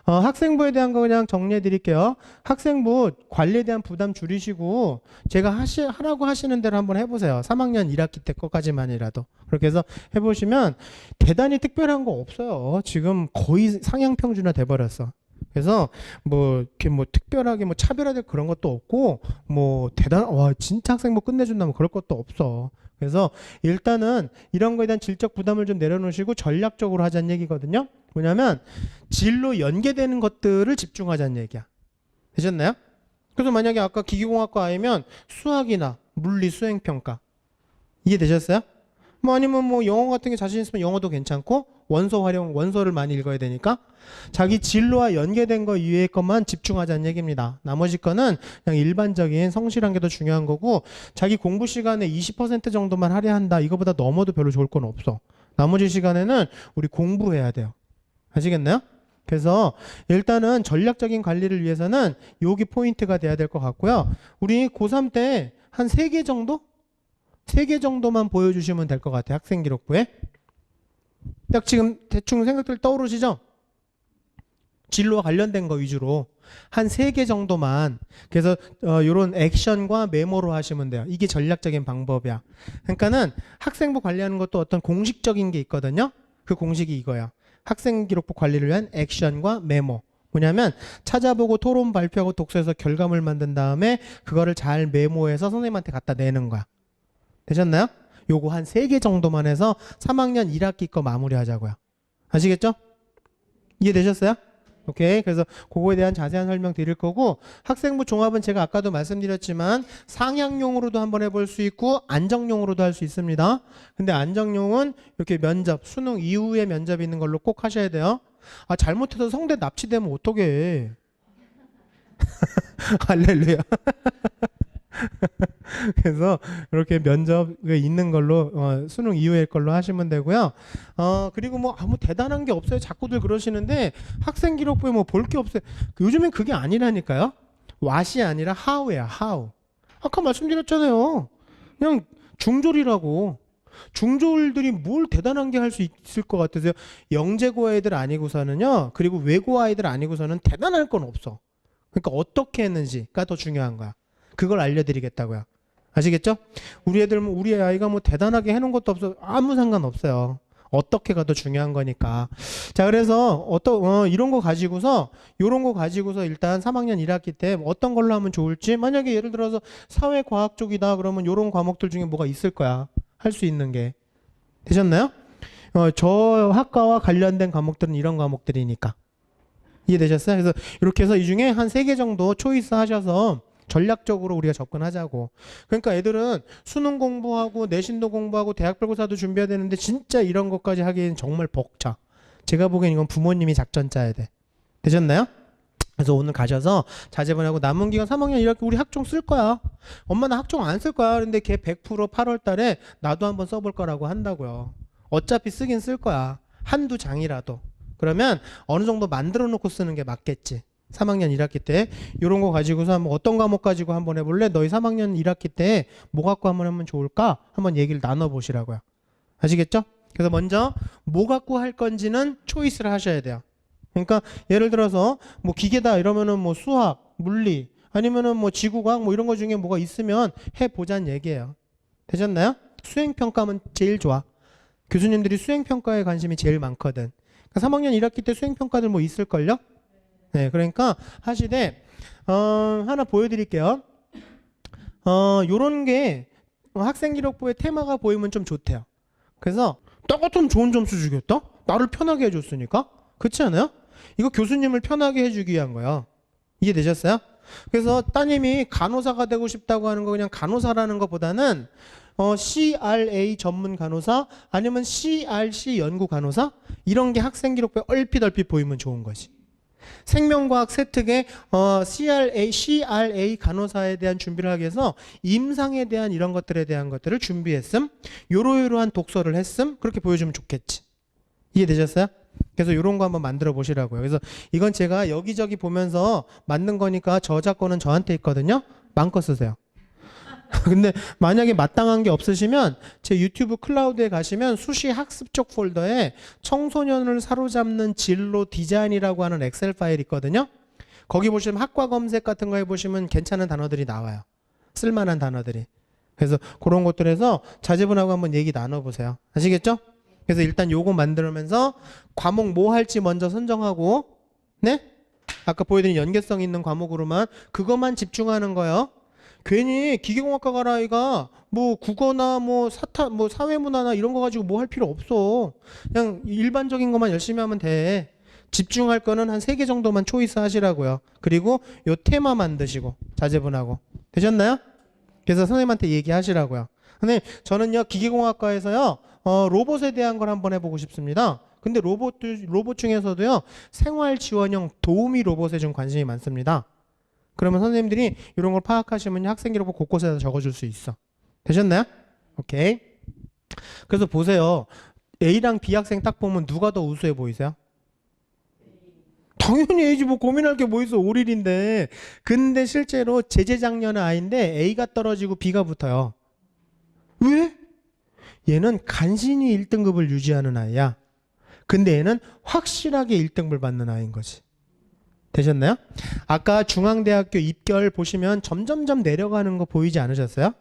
학생부에 대한 거 그냥 정리해 드릴게요. 학생부 관리에 대한 부담 줄이시고 제가 하라고 하시는 대로 한번 해보세요. 3학년 1학기 때 거까지만이라도 그렇게 해서 해보시면 대단히 특별한 거 없어요. 지금 거의 상향 평준화 돼버렸어. 그래서 이렇게 특별하게 차별화될 그런 것도 없고 진짜 학생부 끝내준다면 그럴 것도 없어. 그래서 일단은 이런 거에 대한 질적 부담을 좀 내려놓으시고 전략적으로 하자는 얘기거든요. 뭐냐면 진로 연계되는 것들을 집중하자는 얘기야. 되셨나요? 그래서 만약에 아까 기계공학과 아니면 수학이나 물리, 수행평가 이해되셨어요? 아니면 영어 같은 게 자신 있으면 영어도 괜찮고 원서를 많이 읽어야 되니까 자기 진로와 연계된 거 이외의 것만 집중하자는 얘기입니다. 나머지 거는 그냥 일반적인 성실한 게 더 중요한 거고 자기 공부 시간에 20% 정도만 할애한다. 이거보다 넘어도 별로 좋을 건 없어. 나머지 시간에는 우리 공부해야 돼요. 아시겠나요? 그래서 일단은 전략적인 관리를 위해서는 여기 포인트가 돼야 될 것 같고요. 우리 고3 때 한 3개 정도? 3개 정도만 보여주시면 될 것 같아요. 학생기록부에. 딱 지금 대충 생각들 떠오르시죠? 진로와 관련된 거 위주로 한 3개 정도만. 그래서 요런 액션과 메모로 하시면 돼요. 이게 전략적인 방법이야. 그러니까는 학생부 관리하는 것도 어떤 공식적인 게 있거든요. 그 공식이 이거야. 학생기록부 관리를 위한 액션과 메모. 뭐냐면 찾아보고 토론 발표하고 독서해서 결과물 만든 다음에 그거를 잘 메모해서 선생님한테 갖다 내는 거야. 되셨나요? 요거 한 3개 정도만 해서 3학년 1학기 거 마무리하자고요. 아시겠죠? 이해되셨어요? 오케이. 그래서 그거에 대한 자세한 설명 드릴 거고 학생부 종합은 제가 아까도 말씀드렸지만 상향용으로도 한번 해볼 수 있고 안정용으로도 할 수 있습니다. 근데 안정용은 이렇게 면접, 수능 이후에 면접이 있는 걸로 꼭 하셔야 돼요. 잘못해서 성대 납치되면 어떡해. 할렐루야. 그래서 이렇게 면접에 있는 걸로 수능 이후의 걸로 하시면 되고요. 그리고 아무 대단한 게 없어요. 자꾸들 그러시는데 학생기록부에 볼 게 없어요. 요즘엔 그게 아니라니까요. what이 아니라 how야. how. 아까 말씀드렸잖아요. 그냥 중졸이라고. 중졸들이 뭘 대단한 게 할 수 있을 것 같으세요? 영재고 아이들 아니고서는요. 그리고 외고 아이들 아니고서는 대단할 건 없어. 그러니까 어떻게 했는지가 더 중요한 거야. 그걸 알려드리겠다고요. 아시겠죠? 우리 아이가 대단하게 해놓은 것도 없어. 아무 상관없어요. 어떻게가 더 중요한 거니까. 자, 그래서 이런 거 가지고서 일단 3학년 1학기 때 어떤 걸로 하면 좋을지, 만약에 예를 들어서 사회과학 쪽이다 그러면 이런 과목들 중에 뭐가 있을 거야. 할 수 있는 게. 되셨나요? 저 학과와 관련된 과목들은 이런 과목들이니까. 이해되셨어요? 그래서 이렇게 해서 이 중에 한 3개 정도 초이스 하셔서 전략적으로 우리가 접근하자고. 그러니까 애들은 수능 공부하고 내신도 공부하고 대학별고사도 준비해야 되는데 진짜 이런 것까지 하기엔 정말 벅차. 제가 보기엔 이건 부모님이 작전 짜야 돼. 되셨나요? 그래서 오늘 가셔서 자제분하고 남은 기간 3학년 1학기 우리 학종 쓸 거야. 엄마 나 학종 안 쓸 거야. 근데 걔 100% 8월 달에 나도 한번 써볼 거라고 한다고요. 어차피 쓰긴 쓸 거야. 한두 장이라도. 그러면 어느 정도 만들어 놓고 쓰는 게 맞겠지. 3학년 1학기 때 이런 거 가지고서 한번 어떤 과목 가지고 한번 해볼래? 너희 3학년 1학기 때 뭐 갖고 한번 하면 좋을까? 한번 얘기를 나눠보시라고요. 아시겠죠? 그래서 먼저 뭐 갖고 할 건지는 초이스를 하셔야 돼요. 그러니까 예를 들어서 뭐 기계다 이러면은 뭐 수학, 물리 아니면은 뭐 지구과학 뭐 이런 거 중에 뭐가 있으면 해보자는 얘기예요. 되셨나요? 수행평가면 제일 좋아. 교수님들이 수행평가에 관심이 제일 많거든. 그러니까 3학년 1학기 때 수행평가들 뭐 있을걸요? 네, 그러니까 하시되 하나 보여드릴게요. 요런 게 학생기록부의 테마가 보이면 좀 좋대요. 그래서 똑같은 좋은 점수 주겠다? 나를 편하게 해줬으니까? 그렇지 않아요? 이거 교수님을 편하게 해주기 위한 거야. 이해되셨어요? 그래서 따님이 간호사가 되고 싶다고 하는 거 그냥 간호사라는 것보다는 CRA 전문 간호사 아니면 CRC 연구 간호사 이런 게 학생기록부에 얼핏 보이면 좋은 거지. 생명과학 세특에 CRA 간호사에 대한 준비를 하기 위해서 임상에 대한 이런 것들에 대한 것들을 준비했음. 요러요러한 독서를 했음. 그렇게 보여주면 좋겠지. 이해되셨어요? 그래서 이런 거 한번 만들어 보시라고요. 그래서 이건 제가 여기저기 보면서 만든 거니까 저작권은 저한테 있거든요. 마음껏 쓰세요. 근데 만약에 마땅한 게 없으시면 제 유튜브 클라우드에 가시면 수시 학습 쪽 폴더에 청소년을 사로잡는 진로 디자인이라고 하는 엑셀 파일 있거든요. 거기 보시면 학과 검색 같은 거 해보시면 괜찮은 단어들이 나와요. 쓸만한 단어들이. 그래서 그런 것들에서 자제분하고 한번 얘기 나눠보세요. 아시겠죠? 그래서 일단 요거 만들면서 과목 뭐 할지 먼저 선정하고, 네? 아까 보여드린 연계성 있는 과목으로만 그것만 집중하는 거예요. 괜히 기계공학과 가라 아이가 뭐 국어나 뭐 사회문화나 이런 거 가지고 뭐 할 필요 없어. 그냥 일반적인 것만 열심히 하면 돼. 집중할 거는 한 3개 정도만 초이스 하시라고요. 그리고 요 테마 만드시고 자제분하고. 되셨나요? 그래서 선생님한테 얘기하시라고요. 선생님 저는요 기계공학과에서요 로봇에 대한 걸 한번 해보고 싶습니다. 근데 로봇 중에서도요 생활 지원형 도우미 로봇에 좀 관심이 많습니다. 그러면 선생님들이 이런 걸 파악하시면 학생기록부 곳곳에다 적어줄 수 있어. 되셨나요? 오케이. 그래서 보세요. A랑 B 학생 딱 보면 누가 더 우수해 보이세요? 당연히 A지 뭐 고민할 게 뭐 있어. 오릴인데. 근데 실제로 재작년의 아이인데 A가 떨어지고 B가 붙어요. 왜? 얘는 간신히 1등급을 유지하는 아이야. 근데 얘는 확실하게 1등급을 받는 아이인 거지. 되셨나요? 아까 중앙대학교 입결 보시면 점점점 내려가는 거 보이지 않으셨어요?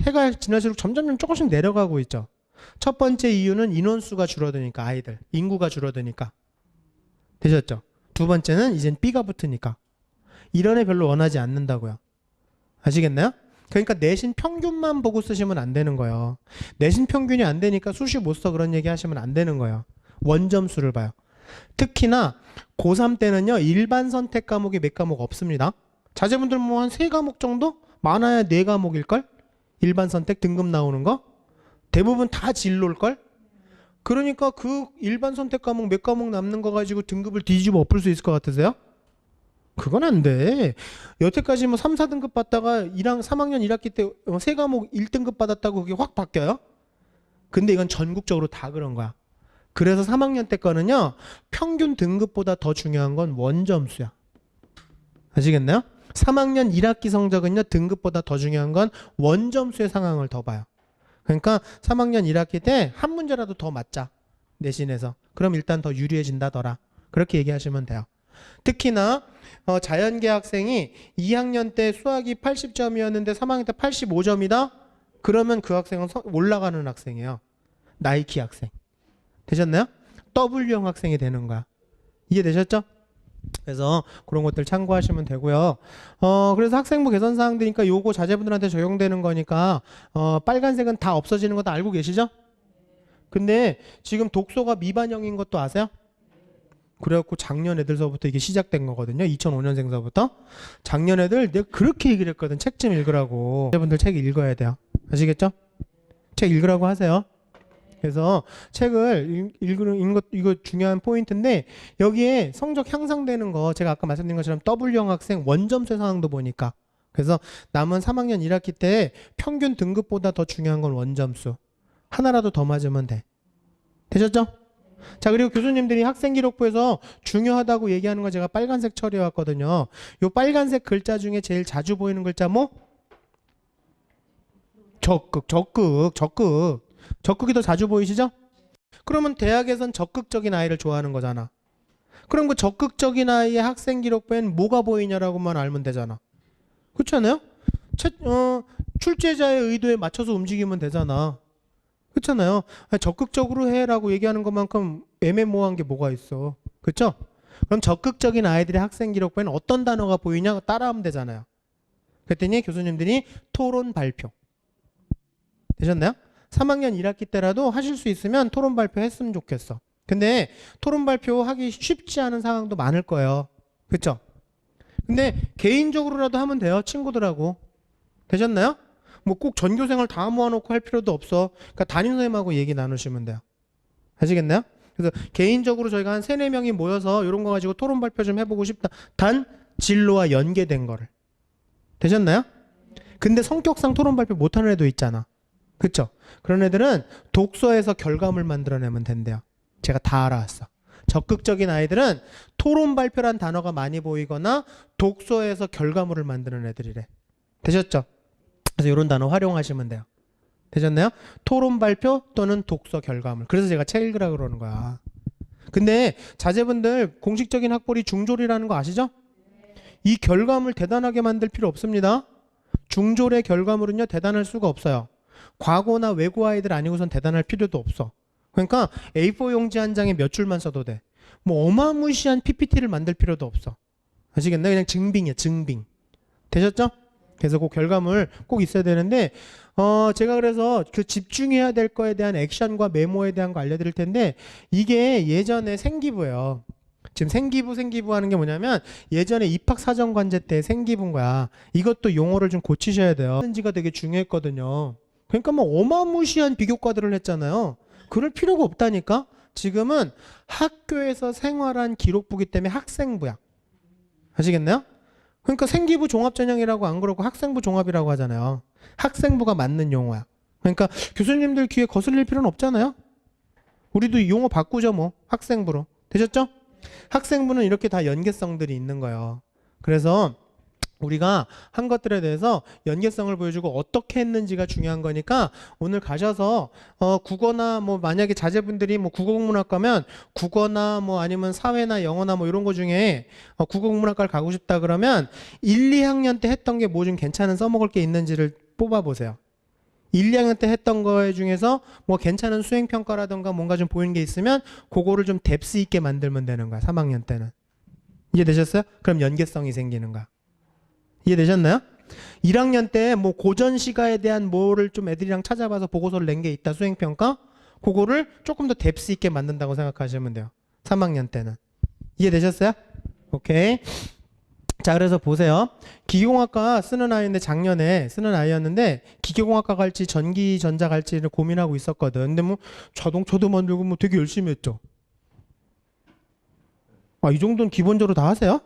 해가 지날수록 점점 조금씩 내려가고 있죠. 첫 번째 이유는 인원수가 줄어드니까 아이들 인구가 줄어드니까. 되셨죠? 두 번째는 이젠 B가 붙으니까. 이런 애 별로 원하지 않는다고요. 아시겠나요? 그러니까 내신 평균만 보고 쓰시면 안 되는 거예요. 내신 평균이 안 되니까 수시 못 써 그런 얘기 하시면 안 되는 거예요. 원점수를 봐요. 특히나 고3 때는요 일반 선택 과목이 몇 과목 없습니다. 자제분들 뭐 한 3과목 정도? 많아야 4과목일걸? 일반 선택 등급 나오는 거? 대부분 다 진로일걸? 그러니까 그 일반 선택 과목 몇 과목 남는 거 가지고 등급을 뒤집어 엎을 수 있을 것 같으세요? 그건 안 돼. 여태까지 뭐 3, 4등급 받다가 3학년 1학기 때 3과목 1등급 받았다고 그게 확 바뀌어요? 근데 이건 전국적으로 다 그런 거야. 그래서 3학년 때 거는요 평균 등급보다 더 중요한 건 원점수야. 아시겠나요? 3학년 1학기 성적은요 등급보다 더 중요한 건 원점수의 상황을 더 봐요. 그러니까 3학년 1학기 때 한 문제라도 더 맞자 내신에서. 그럼 일단 더 유리해진다더라. 그렇게 얘기하시면 돼요. 특히나 자연계 학생이 2학년 때 수학이 80점이었는데 3학년 때 85점이다? 그러면 그 학생은 올라가는 학생이에요. 나이키 학생. 되셨나요? W형 학생이 되는 거야. 이해되셨죠? 그래서 그런 것들 참고하시면 되고요. 그래서 학생부 개선 사항들이니까 요거 자제분들한테 적용되는 거니까 빨간색은 다 없어지는 거 다 알고 계시죠? 근데 지금 독서가 미반영인 것도 아세요? 그래갖고 작년 애들서부터 이게 시작된 거거든요. 2005년생서부터. 작년 애들 내가 그렇게 얘기를 했거든. 책 좀 읽으라고. 자제분들 책 읽어야 돼요. 아시겠죠? 책 읽으라고 하세요. 그래서 책을 읽는 것 이거 중요한 포인트인데 여기에 성적 향상되는 거 제가 아까 말씀드린 것처럼 W형 학생 원점수 상황도 보니까 그래서 남은 3학년 1학기 때 평균 등급보다 더 중요한 건 원점수. 하나라도 더 맞으면 돼. 되셨죠? 자 그리고 교수님들이 학생기록부에서 중요하다고 얘기하는 거 제가 빨간색 처리해 왔거든요. 요 빨간색 글자 중에 제일 자주 보이는 글자 뭐? 적극. 적극이 더 자주 보이시죠? 그러면 대학에선 적극적인 아이를 좋아하는 거잖아. 그럼 그 적극적인 아이의 학생 기록부엔 뭐가 보이냐라고만 알면 되잖아. 그렇지 않아요? 출제자의 의도에 맞춰서 움직이면 되잖아. 그렇잖아요. 아니, 적극적으로 해라고 얘기하는 것만큼 애매모호한 게 뭐가 있어. 그렇죠? 그럼 적극적인 아이들의 학생 기록부에는 어떤 단어가 보이냐 따라하면 되잖아요. 그랬더니 교수님들이 토론 발표. 되셨나요? 3학년 1학기 때라도 하실 수 있으면 토론 발표 했으면 좋겠어. 근데 토론 발표 하기 쉽지 않은 상황도 많을 거예요. 그렇죠? 근데 개인적으로라도 하면 돼요. 친구들하고. 되셨나요? 뭐 꼭 전교생을 다 모아놓고 할 필요도 없어. 그러니까 담임선생님하고 얘기 나누시면 돼요. 아시겠나요? 그래서 개인적으로 저희가 한 3, 4명이 모여서 이런 거 가지고 토론 발표 좀 해보고 싶다. 단 진로와 연계된 거를. 되셨나요? 근데 성격상 토론 발표 못하는 애도 있잖아. 그쵸? 그런 애들은 독서에서 결과물 만들어내면 된대요. 제가 다 알아왔어. 적극적인 아이들은 토론 발표란 단어가 많이 보이거나 독서에서 결과물을 만드는 애들이래. 되셨죠? 그래서 이런 단어 활용하시면 돼요. 되셨나요? 토론 발표 또는 독서 결과물. 그래서 제가 책 읽으라 그러는 거야. 근데 자제분들 공식적인 학벌이 중졸이라는 거 아시죠? 이 결과물 대단하게 만들 필요 없습니다. 중졸의 결과물은요 대단할 수가 없어요. 과거나 외고 아이들 아니고선 대단할 필요도 없어. 그러니까 A4 용지 한 장에 몇 줄만 써도 돼. 뭐 어마무시한 PPT를 만들 필요도 없어. 아시겠나요? 그냥 증빙이야, 증빙. 되셨죠? 그래서 그 결과물 꼭 있어야 되는데 제가 그래서 그 집중해야 될 거에 대한 액션과 메모에 대한 거 알려드릴 텐데 이게 예전에 생기부예요. 지금 생기부 하는 게 뭐냐면 예전에 입학사정관제 때 생기부인 거야. 이것도 용어를 좀 고치셔야 돼요. 지가 되게 중요했거든요. 그러니까 뭐 어마무시한 비교과들을 했잖아요. 그럴 필요가 없다니까. 지금은 학교에서 생활한 기록부기 때문에 학생부야. 아시겠나요? 그러니까 생기부 종합전형이라고 안 그러고 학생부 종합이라고 하잖아요. 학생부가 맞는 용어야. 그러니까 교수님들 귀에 거슬릴 필요는 없잖아요. 우리도 이 용어 바꾸죠 뭐. 학생부로. 되셨죠? 학생부는 이렇게 다 연계성들이 있는 거예요. 그래서 우리가 한 것들에 대해서 연계성을 보여주고 어떻게 했는지가 중요한 거니까 오늘 가셔서 국어나 뭐 만약에 자제분들이 뭐 국어국문학과면 국어나 뭐 아니면 사회나 영어나 뭐 이런 거 중에 국어국문학과를 가고 싶다 그러면 1, 2학년 때 했던 게 뭐 좀 괜찮은 써먹을 게 있는지를 뽑아보세요. 1, 2학년 때 했던 거 중에서 뭐 괜찮은 수행평가라던가 뭔가 좀 보이는 게 있으면 그거를 좀 뎁스 있게 만들면 되는 거야. 3학년 때는. 이해되셨어요? 그럼 연계성이 생기는 거야. 이해되셨나요? 1학년 때 뭐 고전 시가에 대한 뭐를 좀 애들이랑 찾아봐서 보고서를 낸 게 있다. 수행평가. 그거를 조금 더 뎁스 있게 만든다고 생각하시면 돼요. 3학년 때는. 이해되셨어요? 오케이. 자, 그래서 보세요. 기계공학과 쓰는 아이인데 작년에 쓰는 아이였는데 기계공학과 갈지 전기전자 갈지를 고민하고 있었거든. 근데 뭐 자동차도 만들고 뭐 되게 열심히 했죠. 아, 이 정도는 기본적으로 다 하세요?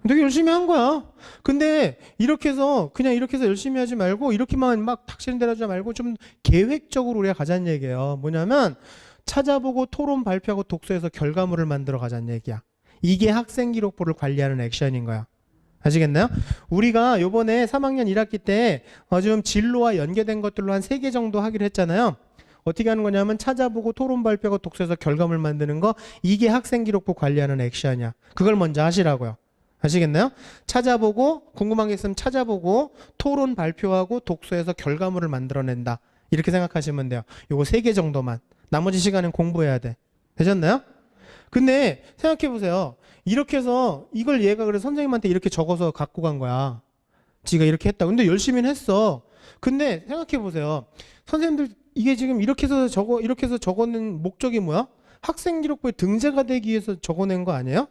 되게 열심히 한 거야. 근데 이렇게 해서 그냥 이렇게 해서 열심히 하지 말고 이렇게만 막 닥치는 대로 하지 말고 좀 계획적으로 우리가 가자는 얘기예요. 뭐냐면 찾아보고 토론 발표하고 독서에서 결과물을 만들어 가자는 얘기야. 이게 학생 기록부를 관리하는 액션인 거야. 아시겠나요? 우리가 요번에 3학년 1학기 때 지금 진로와 연계된 것들로 한 3개 정도 하기로 했잖아요. 어떻게 하는 거냐면 찾아보고 토론 발표하고 독서에서 결과물 만드는 거, 이게 학생 기록부 관리하는 액션이야. 그걸 먼저 하시라고요. 아시겠나요? 찾아보고 궁금한 게 있으면 찾아보고 토론 발표하고 독서에서 결과물을 만들어낸다. 이렇게 생각하시면 돼요. 요거 3개 정도만. 나머지 시간은 공부해야 돼. 되셨나요? 근데 생각해 보세요. 이렇게 해서 이걸 얘가 그래서 선생님한테 이렇게 적어서 갖고 간 거야. 지가 이렇게 했다. 근데 열심히는 했어. 근데 생각해 보세요. 선생님들 이게 지금 이렇게 해서 적어낸 목적이 뭐야? 학생 기록부에 등재가 되기 위해서 적어낸 거 아니에요?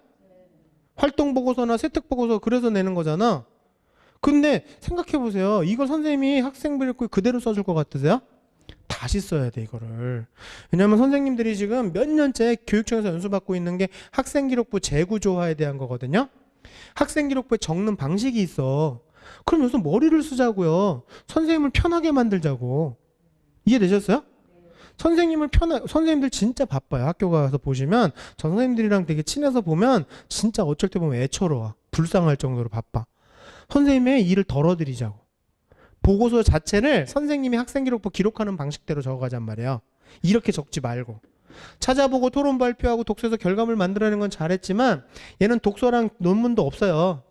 활동 보고서나 세특 보고서 그래서 내는 거잖아. 근데 생각해 보세요. 이걸 선생님이 학생 기록부에 그대로 써줄 것 같으세요? 다시 써야 돼 이거를. 왜냐면 선생님들이 지금 몇 년째 교육청에서 연수받고 있는 게 학생기록부 재구조화에 대한 거거든요. 학생기록부에 적는 방식이 있어. 그럼 여기서 머리를 쓰자고요. 선생님을 편하게 만들자고. 이해되셨어요? 선생님들 진짜 바빠요. 학교 가서 보시면 저 선생님들이랑 되게 친해서 보면 진짜 어쩔 때 보면 애처로워. 불쌍할 정도로 바빠. 선생님의 일을 덜어드리자고. 보고서 자체를 선생님이 학생기록부 기록하는 방식대로 적어가잔 말이에요. 이렇게 적지 말고. 찾아보고 토론 발표하고 독서에서 결과물 만들어내는 건 잘했지만 얘는 독서랑 논문도 없어요.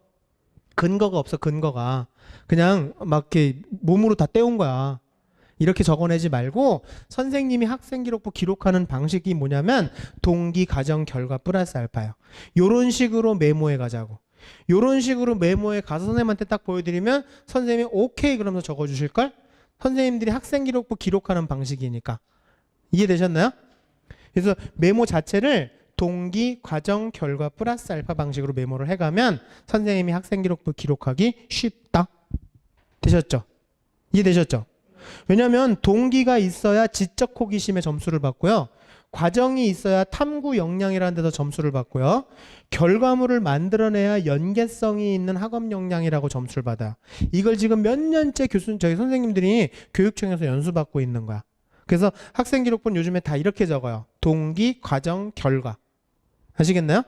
근거가 없어, 근거가. 그냥 막 이렇게 몸으로 다 때운 거야. 이렇게 적어내지 말고 선생님이 학생기록부 기록하는 방식이 뭐냐면 동기, 과정, 결과 플러스 알파예요. 요런 식으로 메모해 가자고. 요런 식으로 메모해 가서 선생님한테 딱 보여드리면 선생님이 오케이 그러면서 적어주실걸? 선생님들이 학생기록부 기록하는 방식이니까. 이해되셨나요? 그래서 메모 자체를 동기, 과정, 결과 플러스 알파 방식으로 메모를 해가면 선생님이 학생기록부 기록하기 쉽다. 되셨죠? 이해되셨죠? 왜냐하면 동기가 있어야 지적 호기심의 점수를 받고요. 과정이 있어야 탐구 역량이라는 데서 점수를 받고요. 결과물을 만들어내야 연계성이 있는 학업 역량이라고 점수를 받아요. 이걸 지금 몇 년째 저희 선생님들이 교육청에서 연수받고 있는 거야. 그래서 학생기록부는 요즘에 다 이렇게 적어요. 동기, 과정, 결과. 아시겠나요?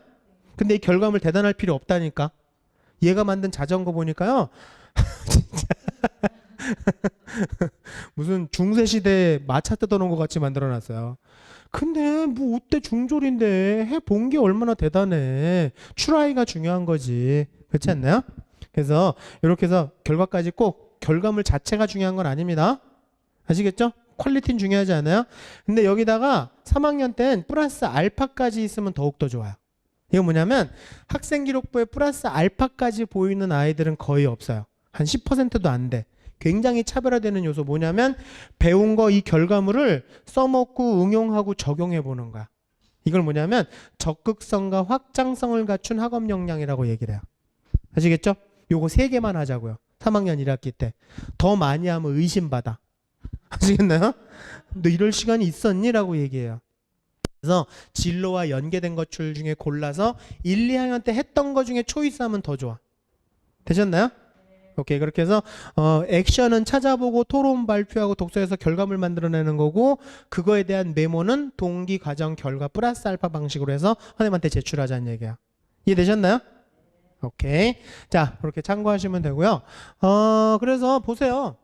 근데 이 결과물 대단할 필요 없다니까. 얘가 만든 자전거 보니까요. 진짜 무슨 중세시대 마차 뜯어놓은 것 같이 만들어놨어요. 근데 뭐 어때 중졸인데 해본 게 얼마나 대단해. 추라이가 중요한 거지. 그렇지 않나요? 그래서 이렇게 해서 결과까지 꼭 결과물 자체가 중요한 건 아닙니다. 아시겠죠? 퀄리티는 중요하지 않아요? 근데 여기다가 3학년 땐 플러스 알파까지 있으면 더욱더 좋아요. 이건 뭐냐면 학생기록부에 플러스 알파까지 보이는 아이들은 거의 없어요. 한 10%도 안 돼. 굉장히 차별화되는 요소 뭐냐면 배운 거 이 결과물을 써먹고 응용하고 적용해 보는 거야. 이걸 뭐냐면 적극성과 확장성을 갖춘 학업 역량이라고 얘기를 해요. 아시겠죠? 요거 3개만 하자고요. 3학년 1학기 때. 더 많이 하면 의심받아. 아시겠나요? 너 이럴 시간이 있었니? 라고 얘기해요. 그래서 진로와 연계된 것들 중에 골라서 1, 2학년 때 했던 것 중에 초이스하면 더 좋아. 되셨나요? 오케이. 그렇게 해서 액션은 찾아보고 토론 발표하고 독서에서 결과물 만들어내는 거고 그거에 대한 메모는 동기, 과정, 결과 플러스 알파 방식으로 해서 선생님한테 제출하자는 얘기야. 이해되셨나요? 오케이. 자, 그렇게 참고하시면 되고요. 그래서 보세요.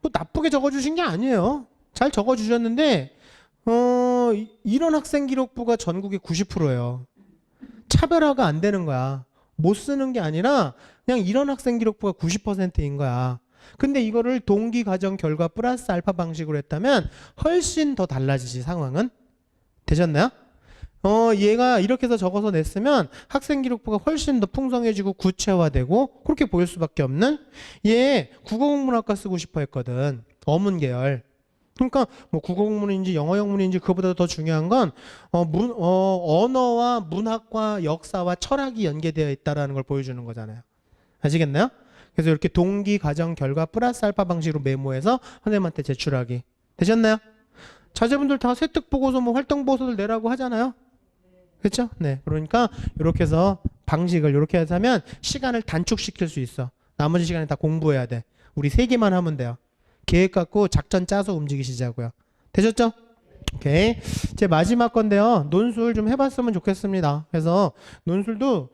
뭐 나쁘게 적어주신 게 아니에요. 잘 적어주셨는데 이런 학생기록부가 전국에 90%예요. 차별화가 안 되는 거야. 못 쓰는 게 아니라 그냥 이런 학생기록부가 90%인 거야. 근데 이거를 동기, 과정, 결과 플러스 알파 방식으로 했다면 훨씬 더 달라지지 상황은. 되셨나요? 얘가 이렇게 해서 적어서 냈으면 학생기록부가 훨씬 더 풍성해지고 구체화되고 그렇게 보일 수밖에 없는. 얘 국어국문학과 쓰고 싶어 했거든. 어문 계열. 그러니까 뭐 국어국문인지 영어영문인지 그거보다 더 중요한 건 언어와 문학과 역사와 철학이 연계되어 있다는 걸 보여주는 거잖아요. 아시겠나요? 그래서 이렇게 동기, 과정, 결과 플러스 알파 방식으로 메모해서 선생님한테 제출하기. 되셨나요? 자제분들 다 세특 보고서 뭐 활동 보고서들 내라고 하잖아요. 그렇죠? 네. 그러니까 이렇게 해서 방식을 이렇게 해서 하면 시간을 단축시킬 수 있어. 나머지 시간에 다 공부해야 돼. 우리 3개만 하면 돼요. 계획 갖고 작전 짜서 움직이시자고요. 되셨죠? 오케이. 제 마지막 건데요. 논술 좀 해봤으면 좋겠습니다. 그래서 논술도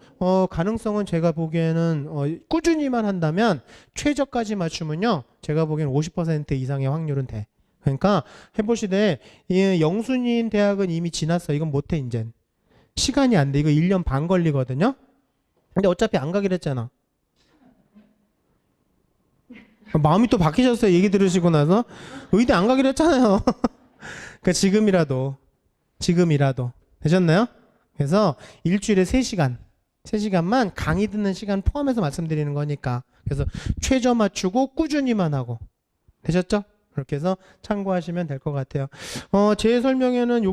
가능성은 제가 보기에는 꾸준히만 한다면 최저까지 맞추면요. 제가 보기에는 50% 이상의 확률은 돼. 그러니까 해보시되 영순이인 대학은 이미 지났어. 이건 못해 이젠. 시간이 안 돼. 이거 1년 반 걸리거든요. 근데 어차피 안 가기로 했잖아. 마음이 또 바뀌셨어요. 얘기 들으시고 나서. 의대 안 가기로 했잖아요. 그러니까 지금이라도 되셨나요? 그래서 일주일에 3시간만 강의 듣는 시간 포함해서 말씀드리는 거니까. 그래서 최저 맞추고 꾸준히만 하고. 되셨죠? 그렇게 해서 참고하시면 될 것 같아요. 제 설명에는